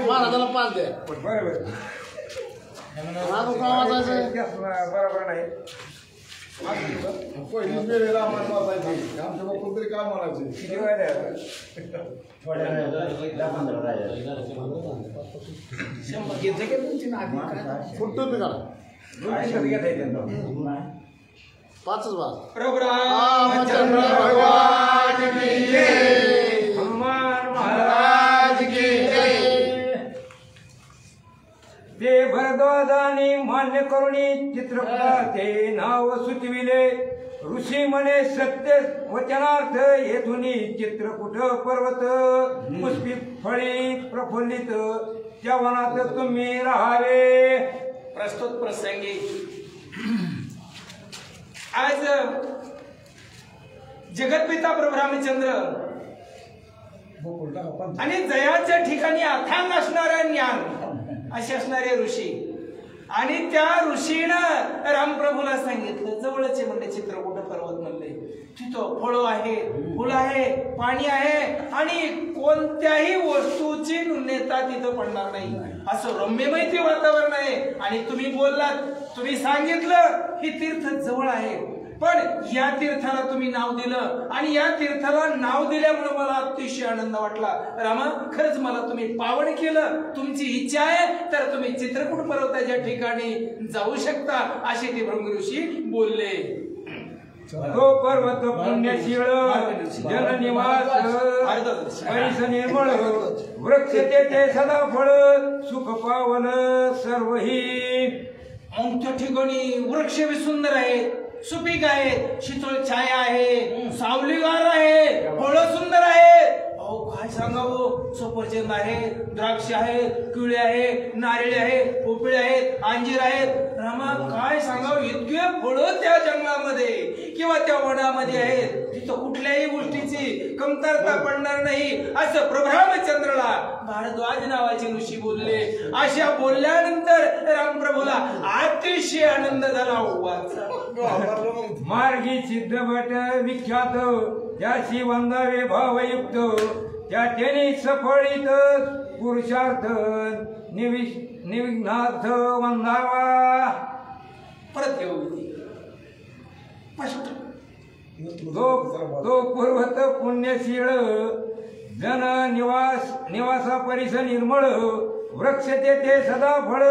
महाराजाला 5 द्या. बरोबर अजून काय वाचायचं? बरोबर नाही. पहिलीच वेळ रामायण वाचायची, आमच्या बापू तरी काय म्हणायचे? किती वेळ आहे? फुटतो मी काढा 5च वाज. रामचंद्र भगवान की जय, हनुमान महाराज की जय. ते भरद्वाजाने मान्य करुणी चित्रकूटाचे नाव सुचविले. ऋषी म्हणे सत्य वचनार्थ येथून चित्रकूट पर्वत पुष्पित फळी प्रफुल्लित त्या वनात तुम्ही राहावे. प्रस्तुत प्रसंगी आज जगतपिता प्रभू रामचंद्र आणि जयाच्या ठिकाणी अथांग असणारे ज्ञान असे असणारे ऋषी आणि त्या ऋषीनं रामप्रभूला सांगितलं जवळचे म्हणले चित्रकूट पर्वत म्हणले तिथं फळं आहे फुलं आहे पाणी आहे आणि कोणत्याही वस्तूची न्यूनता तिथं पडणार नाही असं रम्यमय ते वातावरण आहे. आणि तुम्ही बोललात तुम्ही सांगितलं ही तीर्थ जवळ आहे पण या तीर्थाला तुम्ही नाव दिलं आणि या तीर्थाला नाव दिल्यामुळे मला अतिशय आनंद वाटला. रामा खरंच मला तुम्ही पावन केलं. तुमची इच्छा आहे तर तुम्ही चित्रकूट पर्वताच्या ठिकाणी जाऊ शकता असे ते भृंगऋषी बोलले. तो पर्वत पुण्यशीळ जननिवास परिस निर्मळ वृक्ष तेथे सदा फळ सुख पावन सर्वही. मग त्या ठिकाणी वृक्ष सुंदर आहेत सुपीक आहे शीतळ छाया आहे सावलीगार आहे फळं सुंदर आहेत. अहो काय सांगावं सफरचंद आहे द्राक्ष आहेत केळी आहे नारळी आहेत पोपळे आहेत अंजीर आहेत. रामा काय सांगावं इतके फळं त्या जंगलामध्ये किंवा त्या वनामध्ये आहेत तिथं कुठल्याही गोष्टीची कमतरता पडणार नाही असं प्रभू रामचंद्राला भारद्वाज नावाचे ऋषी बोलले. अशा बोलल्यानंतर रामप्रभूला अतिशय आनंद झाला. मार्गी सिद्धभट विख्यात त्याची वंदावे भावयुक्त त्या त्याने सफळीत पुरुषार्थ निविघ्नार्थ वंदावा. परत घेऊ तो पर्वत पुण्यशीळ जन निवासा परिस निर्मळ वृक्ष तेथे सदा फळ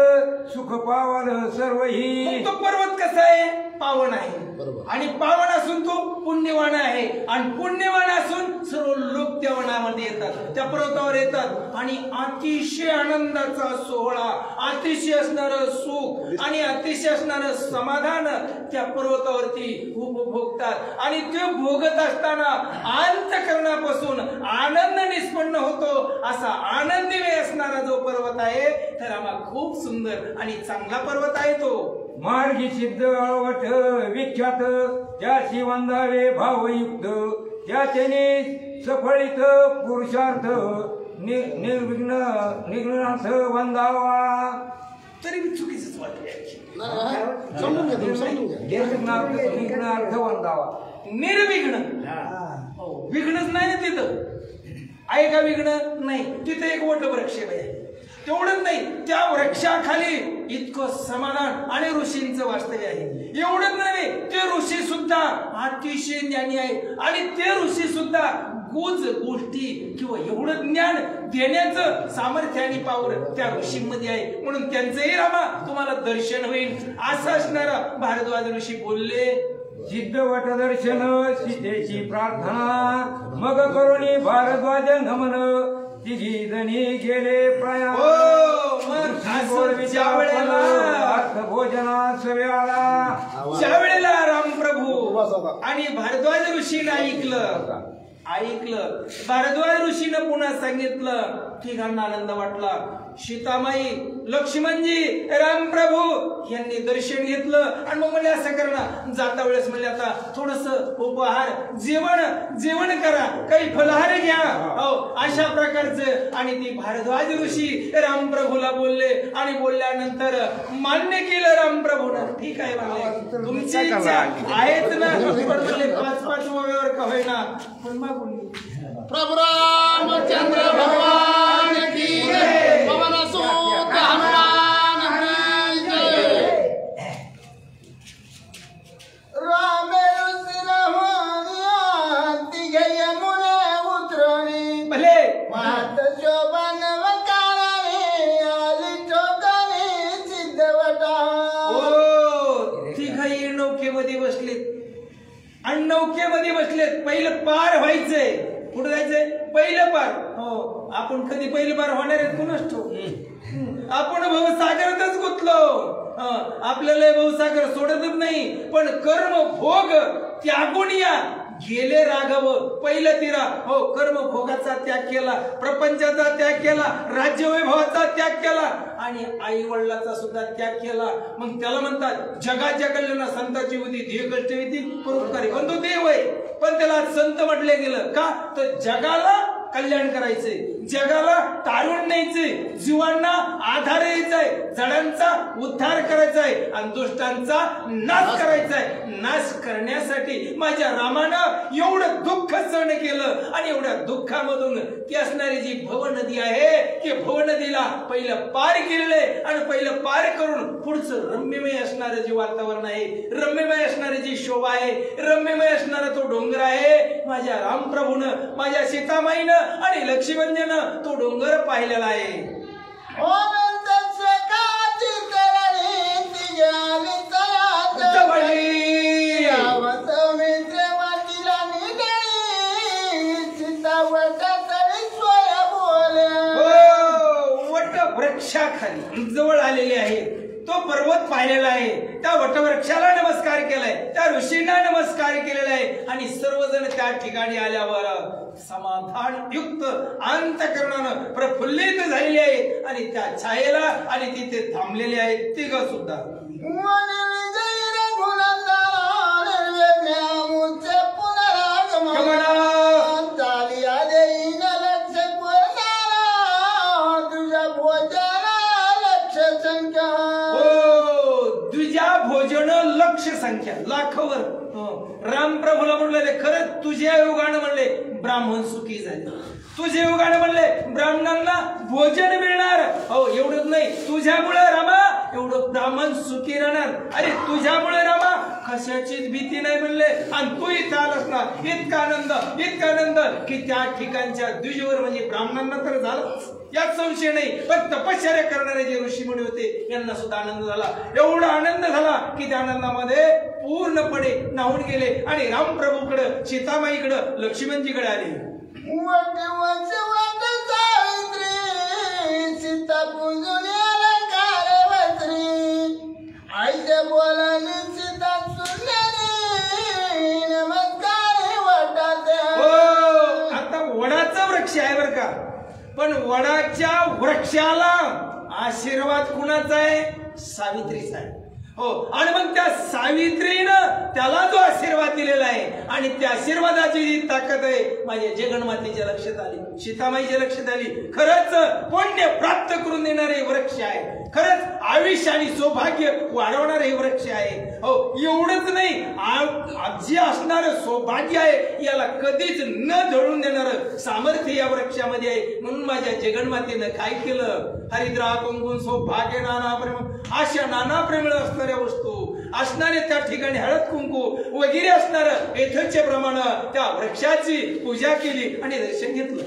सुख पावन सर्वही. तो पर्वत कसा आहे पावन आहे बरोबर. आणि पावन असून तो पुण्यवान आहे आणि पुण्यवान असून सर्व लोक त्या वनामध्ये येतात त्या पर्वतावर येतात आणि अतिशय आनंदाचा सोहळा अतिशय असणार सुख आणि अतिशय असणार समाधान त्या पर्वतावरती उपभोगतात. आणि ते भोगत असताना अंतःकरणापासून आनंद निष्पन्न होतो. असा आनंदमय असणारा जो पर्वत आहे तर आम्हा खूप सुंदर आणि चांगला पर्वत आहे तो. मार्गी सिद्ध अळवट विख्यात त्याची वंदावे भावयुक्त त्या त्याने सफळीत पुरुषार्थ निर्विघ्नार्थ वंदावा. तरी मी चुकीच वाटले समजून घ्या तुम्ही, समजून घ्या. निर्विघ्नार्थ वंदावा. निर्विघ्न विघ्नच नाही ना तिथं आहे का विघ्न नाही तिथं एक वट वृक्ष आहे तेवढंच नाही, त्या वृक्षाखाली इतकं समाधान आणि ऋषींचं वास्तव्य आहे. एवढंच नव्हे, ते ऋषी सुद्धा अतिशय ज्ञानी आहे आणि ते ऋषी सुद्धा गुज गोष्टी किंवा एवढं ज्ञान देण्याचं सामर्थ्य आणि पावर त्या ऋषींमध्ये आहे. म्हणून त्यांचंही रामा तुम्हाला दर्शन होईल असं असणारा भारद्वाज ऋषी बोलले. जिद्द वट दर्शन सीतेची प्रार्थना मग करुणी भारद्वाज नमन तिघी जणी गेले प्रयाण. भोजनास वेळा ज्या वेळेला रामप्रभू आणि भारद्वाज ऋषीनं ऐकलं भारद्वाज ऋषीनं पुन्हा सांगितलं. तिघांना आनंद वाटला. सीतामाई, लक्ष्मणजी, रामप्रभू यांनी दर्शन घेतलं आणि मग म्हणले असं करणं जाता वेळेस म्हणले आता थोडस उपहार जेवण करा, काही फलहार घ्या. हो, अशा प्रकारचं. आणि ती भारद्वाज ऋषी रामप्रभूला बोलले आणि बोलल्यानंतर मान्य केलं रामप्रभूनं. ठीक आहे म्हणले, तुमची इच्छा आहेच ना, पण म्हणले 5-5 ओव्यावर का होईना पण मागून प्रभु रामचंद्र भगवान की जय, पवन सुत हनुमान की जय. राम रुसिर होनिया तिघे यमुने उतरणी भले वात शोभन वकाराने आली चौकाने सिद्धवटा. ओ तिघही नौकेमध्ये बसलेत आणि नौकेमध्ये बसलेत. पहिलं पार व्हायचंय. कुठं जायचंय? पहिलं पार. हो, आपण कधी पहिलं पार होणार आहेत कुणाच ठाऊक. आपण भवसागरातच गुंतलो. आपल्याला भवसागर सोडतच नाही. पण कर्म भोग त्यागून या गेले राघव पहिलं तिरा. हो, कर्म भोगाचा त्याग केला, प्रपंचाचा त्याग केला, राज्यवैभवाचा त्याग केला आणि आई वडिलाचा सुद्धा त्याग केला. मग त्याला म्हणतात जगाच्या कल्याणा संताची होती ध्येय कष्ट येतील परोपकारी. पण तो देव आहे, पण त्याला संत म्हटले गेलं का? तर जगाला कल्याण करायचंय, जगाला तारून न्यायचंय, जीवांना आधार यायचाय, जडांचा उद्धार करायचाय आणि दुष्टांचा नाश करायचाय. नाश करण्यासाठी माझ्या रामानं एवढं दुःख सहन केलं आणि एवढ्या दुःखामधून ती असणारी जी भव नदी आहे, ती भव नदीला पहिलं पार केलेलं आहे आणि पहिलं पार करून पुढचं रम्यमय असणारं जे वातावरण आहे, रम्यमय असणारी जी शोभा आहे, रम्यमय असणारा तो डोंगर आहे, माझ्या रामप्रभूनं, माझ्या सीतामाईनं आणि लक्ष्मणजीनं तो डोंगर पाहिलेला आहे. वृक्षाखाली जवळ आलेले आहे. तो पर्वत पाहिलेला आहे, त्या वटवृक्षाला नमस्कार केलाय, त्या ऋषींना नमस्कार केलेला आहे आणि सर्वजण त्या ठिकाणी आल्यावर समाधान युक्त अंतःकरणानं प्रफुल्लित झालेले आहेत आणि त्या छायेला आणि तिथे थांबलेले आहेत तिघ सुद्धा. भोजन लक्ष संख्या लाखोवर. रामप्रभूला म्हणले खरंच तुझ्या योगानं म्हणले ब्राह्मण सुखी झाले, तुझ्या योगानं म्हणले ब्राह्मणांना भोजन मिळणार. हो, एवढंच नाही, तुझ्यामुळे रामा एवढं ब्राह्मण सुखी राहणार. अरे तुझ्यामुळे रामा कशाचीच भीती नाही म्हणले आणि तू इथं आलास ना, इतका आनंद की त्या ठिकाणच्या द्विजवर म्हणजे ब्राह्मणांना तर झालं यात संशय नाही, पण तपश्चर्या करणारे जे ऋषीमुनी होते यांना सुद्धा आनंद झाला. एवढा आनंद झाला की त्या आनंदामध्ये पूर्णपणे नाहून गेले आणि रामप्रभूकडे, सीतामाईकडे, लक्ष्मणजीकडे आले. सीता पूजून अलंकार वस्त्री आईच्या बोलाने सीता सुंदरी नमस्कार वाटात. आता वडाचा वृक्ष आहे बर का, पण वडाच्या वृक्षाला आशीर्वाद कुणाचा आहे? सावित्रीचा आहे. हो, आणि मग त्या सावित्रीनं त्याला जो आशीर्वाद दिलेला आहे आणि त्या आशीर्वादाची जी ताकद आहे माझ्या जगन्मातेच्या लक्षात आली, सीतामाईच्या लक्षात आली. खरंच पुण्य प्राप्त करून देणारे वृक्ष आहे, खरंच आयुष्य आणि सौभाग्य वाढवणारे वृक्ष आहे. हो, एवढंच नाही, जे असणारं सौभाग्य आहे याला कधीच न जळून देणारं सामर्थ्य या वृक्षामध्ये आहे. म्हणून माझ्या जगन्मातेनं काय केलं, हरिद्रा कुंकुम सौभाग्य नाना प्रेम, अशा नाना प्रेमळ असणाऱ्या वस्तू असणारे त्या ठिकाणी हळद कुंकू वगैरे असणारं यथेच्छेप्रमाणे त्या वृक्षाची पूजा केली आणि दर्शन घेतलं.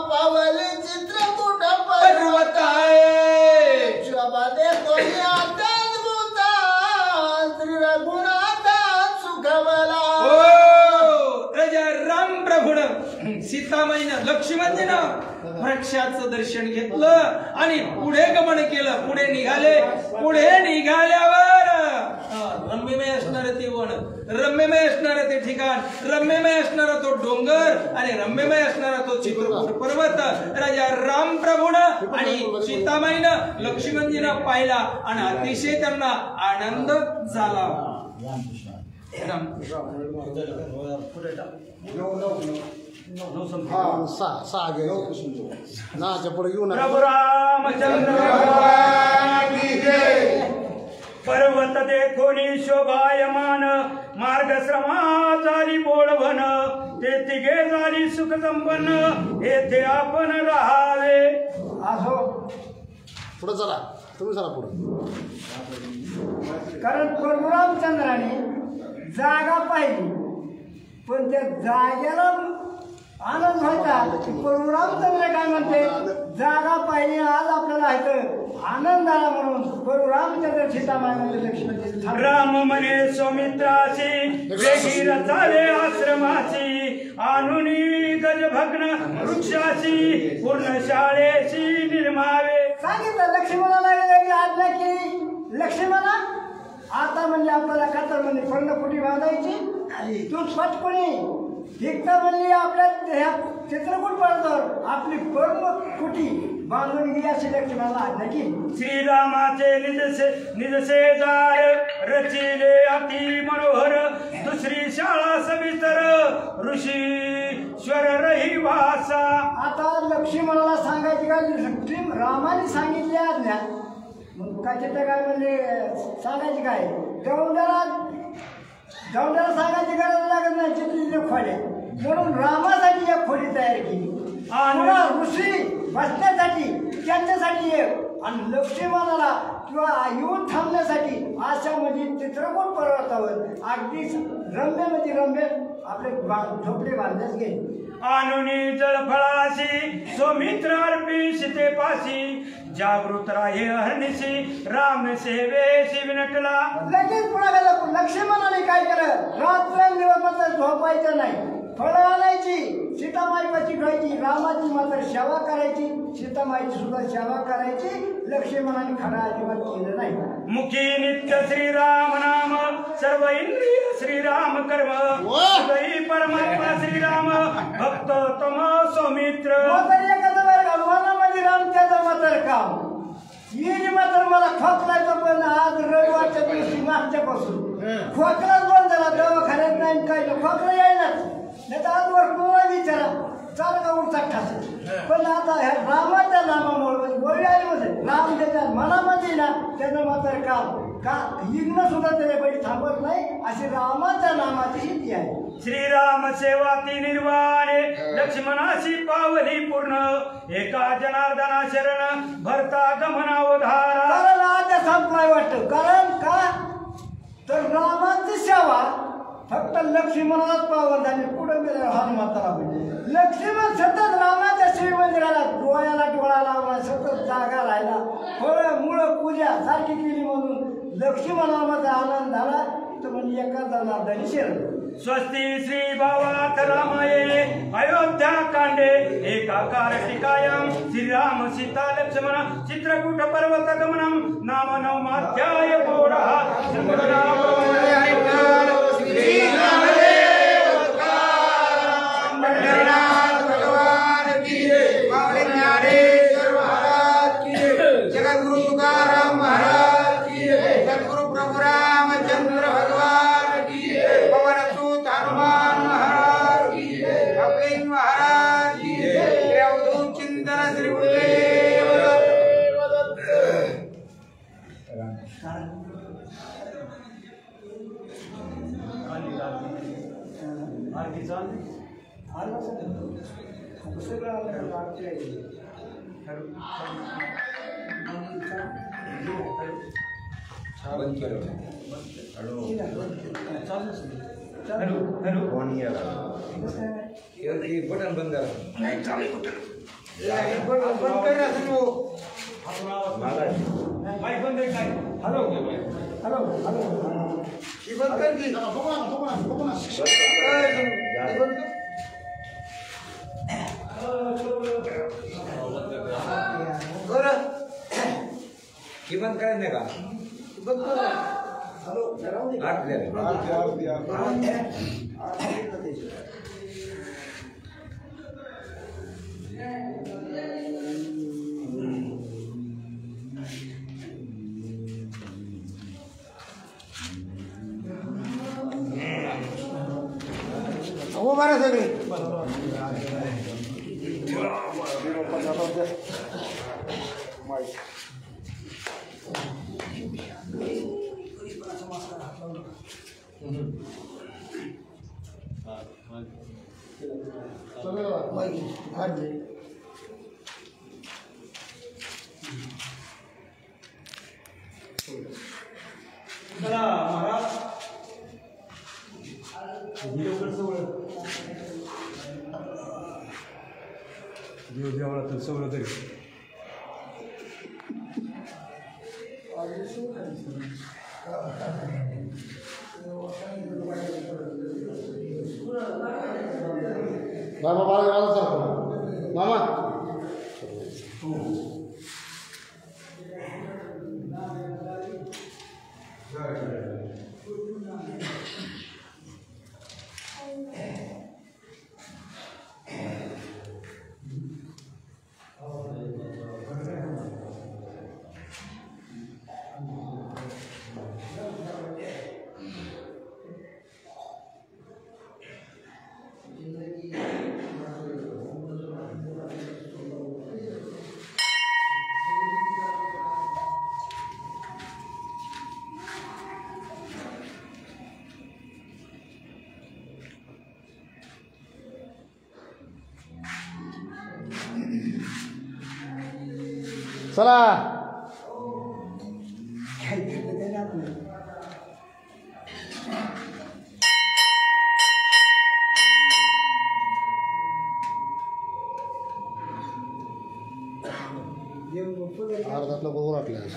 पावली चित्रकूट पर्वत आहे राम प्रभून सीतामाईनं लक्ष्मणजीनं वृक्षाचं दर्शन घेतलं आणि पुढे गमन केलं. पुढे निघाले. पुढे निघाल्यावर रम्यमय असणार ते वन, रम्यमय असणार ते ठिकाण, रम्यमय असणारा तो डोंगर आणि रम्यमय असणारा तो चित्रकूट पर्वत राजा राम प्रभूनं आणि सीतामाईनं लक्ष्मणजीनं पाहिला आणि अतिशय त्यांना आनंद झाला. प्रभु रामचंद्र पर्वत देखोनी शोभायमान, मार्ग श्रमा झाली बोळवण, ते तिघे झाली सुख संपन्न, येथे आपण राहावे. असो पुढे चला, तुम्ही चला पुढे. कारण प्रभू रामचंद्राने जागा पाहिली, पण त्या जागेला आनंद व्हायचा. प्रभू रामचंद्र काय म्हणते, जागा पाहिली आज आपल्याला आनंद आला म्हणून प्रभू रामचंद्र सीतामाईमध्ये लक्ष्मण राम म्हणे सौमित्राची, वेगी रचाले आश्रमाची, आणुनी गजभग्न वृक्षाची, पूर्ण शाळेची निर्मावे. सांगितलं लक्ष्मणाला आज्ञा केली. लक्ष्मणा आता म्हणजे आपल्याला कातर म्हणजे पर्णकुटी बांधायची, तू फटकुणी एकदा म्हणली आपल्या ह्या चित्रकूट पर्वतावर आपली पर्णकुटी बांधून घ्या अशी लक्ष्मणाला आज्ञा केली. श्रीरामाचे निजसेजार रचिले अति मनोहर, दुसरी शाळा सविस्तर ऋषीश्वर रहिवासा. आता लक्ष्मणाला सांगायची काय, रामाने सांगितली आज्ञा, मग काय चित्र काय म्हणजे सांगायची काय, दौंडाला सांगायची गरज लागत नाही. चित्रीच्या खोड्या म्हणून रामासाठी एक खोडी तयार केली, ऋषी बसण्यासाठी त्यांच्यासाठी एक, आणि लक्ष्मणाला किंवा येऊन थांबण्यासाठी अशा म्हणजे चित्रकूट पर्वतावर अगदी रम्य रम्य आपले झोपडे बांधण्यास गेले. आणुनी जळफळाशी सौमित्र अर्पी सीतेपाशी, जागृत राहे हरणीशी राम सेवेशी विनटला. लगेच पुन्हा लक्ष्मणाने काय केलं, रात्रंदिवस मात्र झोपायचं नाही, फळं आणायची, सीतामाईपाशी ठेवायची, रामाची मात्र सेवा करायची, सीतामाईची सुद्धा सेवा करायची. लक्ष्मणाने खडा अजिबात केलं नाही. मुखी नित्य श्रीराम नाम, सर्व इंद्रिय श्रीराम कर्म, हृदयी परमात्मा श्रीराम, भक्त तम सौमित्र. मनामध्ये राम त्याचं मात्र काम येईल. मात्र मला खोकलायचं, पण आज रविवारच्या दिवशी मागच्यापासून खोकलाच बंद झाला, दवाखान्यात नाही काय खोकला यायलाच नाही. तर आजवर कोणा विचारा चाल का उठचा ठास, पण आता ह्या रामाच्या नामामुळे म्हणजे वैराग्यामध्ये राम त्याच्या मनामध्ये ना त्याचं मात्र काम का इग्न सुद्धा त्याच्यापैकी थांबत नाही, अशी रामाच्या नामाची स्थिती आहे. श्रीराम सेवा ती निर्वाणे, लक्ष्मणाशी पावली पूर्ण, एका जनार्दना शरण भरता गमनावधारा. कारण आता संपलाय वाटतं, कारण का तर रामाची सेवा फक्त लक्ष्मणालाच पावन झाली. पुढे गेले हनुमंताला लक्ष्मण सतत रामाच्या श्रीमंदिराला डोळ्याला डोळा लावला, सतत जागा राहिला, फळं मुळं पूजा सारखी केली म्हणून लक्ष्मणामध्ये आनंद झाला. तर म्हणजे एका जनार्दनी शरण. स्वस्ती श्री भावात रामाये अयोध्या कांडे, एकाकार टिकायम श्रीराम सीता लक्ष्मण, चित्रकूट पर्वत गमनम, नाम नवमाध्याय पौरा. जगद्गुरु श्री गुरुदेव दत्त. बटन बंद करा. किंमत काय नाही का हो बरं सगळे देवळात सगळं तरी बाबा बाळा मामा चला अर्धातलं बघून आपल्याला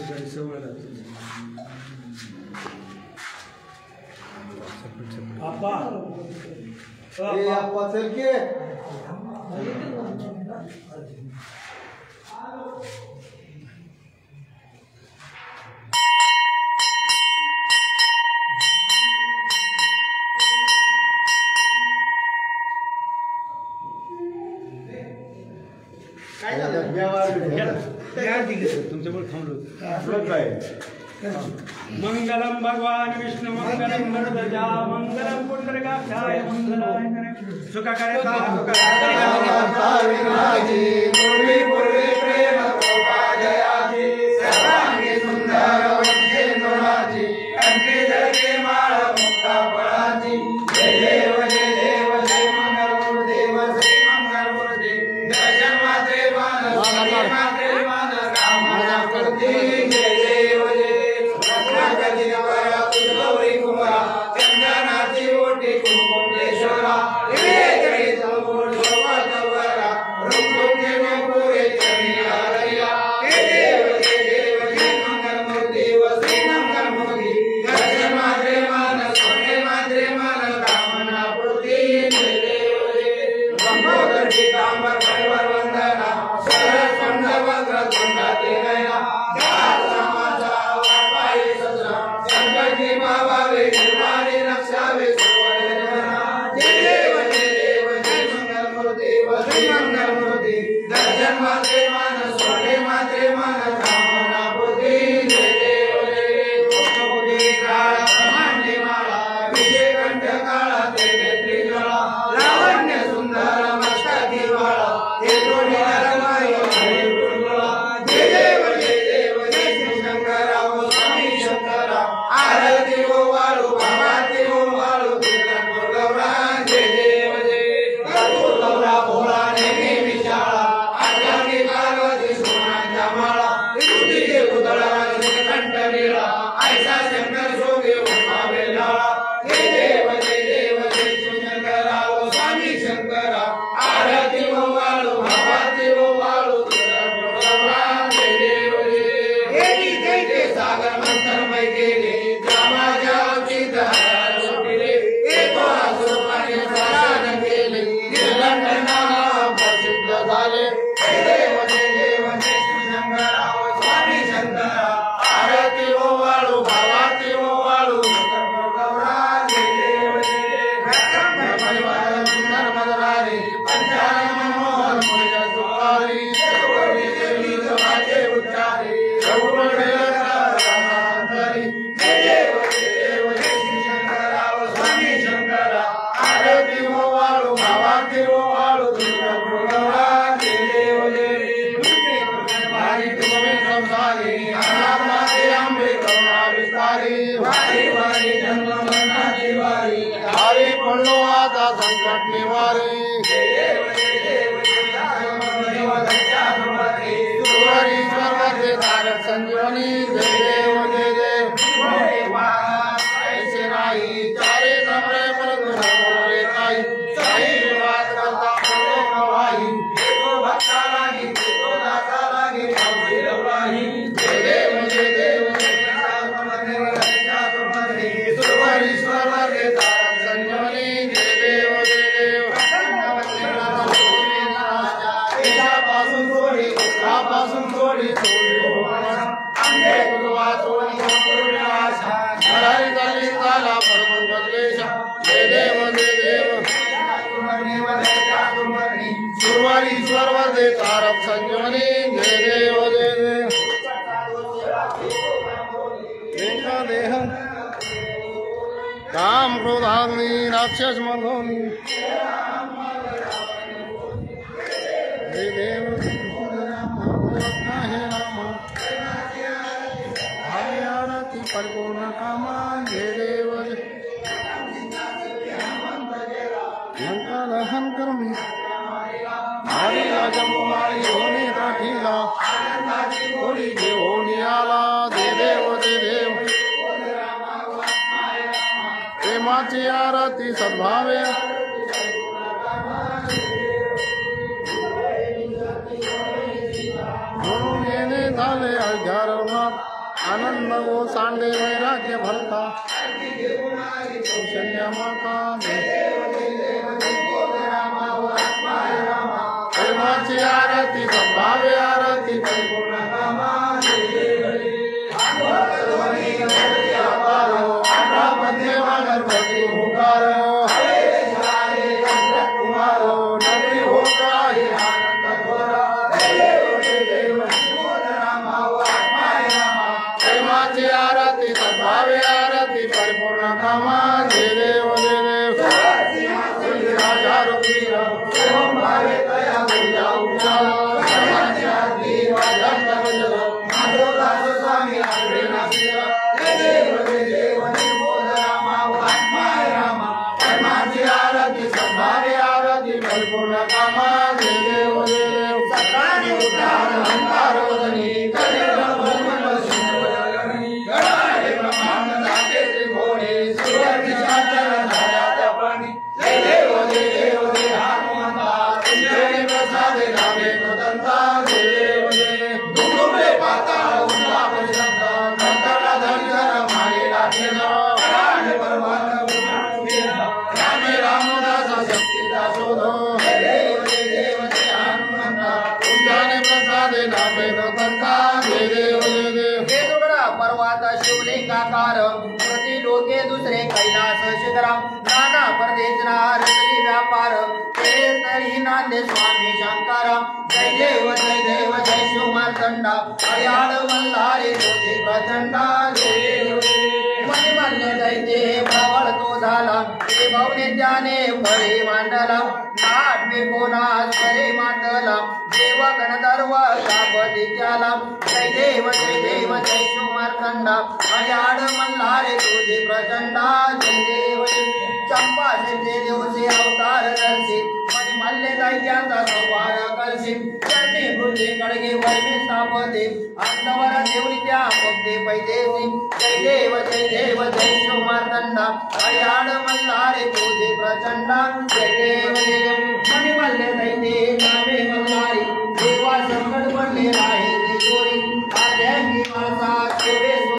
चल की तुमच्यामुळे थांबलो काय मंगलम भगवान विष्णु मंगलम गणपत्या मंगलम पुंडरीकाक्षाय मंगलाय सुखकरे वंदना सरस्वंदना संजीवनी जय देव जय देव ऐसे नाही चारे समरे परंतु बोले काही काही विवाद करता बोले गवाही तो भक्ता लागी तो दाता लागी जय देव जय देव ईश्वर वर्गे तारक संजीवनी जय देव जय देव पासून थोडी पासून थोडी अंधे तुझवा थोडी हरारी झाली झाला परम बदलेश जय देव जय देव सुरवारी ईश्वर वर्गे तारक संजीवनी जय देव जय देव देह काम क्रोधाग्नि राक्षस मधोनी जय देव हे राम आरती परिपूर्ण कामा जय देव लंका दहन कर्मी हरी राजकुमारी होने दाखिला होली होनी आला जय देव जय देव प्रेमाची आरती सद्भावे म्हणून येणे झाले अध्यारणात आनंद गो सांडे वैराग्य भरता कौशल्य माता प्रेमाची आरती सद्भावे आरती परिपूर्ण कामा गणपती हुकारो कुमारो नगरी हो काही आनंद थोरा प्रेमाची आरती सद्भावे आरती परिपूर्ण कामा जय देव जय देव राजा रुक्मीर ओम भावे तया पूजा उपचार स्वामी जय देव जय देव आरती सद्भावे आरती परिपूर्ण कामा जय देव जय देव सकाळी उद्धार अंकार वदनी गणारे ब्रह्मांड दाते त्रिभुवने सुवर्ग शाचर धाराच्या प्राणी जय देव जय हनुमंता तुझे प्रसादे नामे कृतंता जय देव दुर्गुमे पाताळ उल्ला परिशब्द धरतला धरकर मायेला ठेला गणारे परमात्मा रामदास शक्तीचा शोध जय देव जय हनुमंता तुझ्याने प्रसादे नामे कृतंता जय देव जय देव हे दुगडा पर्वत शिवलिंगाकार प्रति लोके दुसरे कैलास शिखरा नाना परदेशना रचली व्यापार ते तरी नांदे स्वामी शंकरा जय देव जय शिव मार्तंडा अयाळ मल्हारी तुझे प्रचंडा जय देव मणिमल्य दैत्य प्रबळ तो झाला ते भावने त्याने फळे मांडला नाटवे कोणास फळे मांडला देव गणधर्व कापदी त्याला जय देव जय शिव मार्तंडा अयाळ मल्हारी तुझे प्रचंडा जय देव चंपा शेते देवचे अवतार दर्शित मणिमल्य दैत्यांचा संवार करशित चरणी भुजे कळगे वर्मी स्थापते अंतवर देवरित्या भक्ते पैदेसी जय देव जय शिव मार्तंडा अयाळ मल्हारी तुझे प्रचंडा जय देव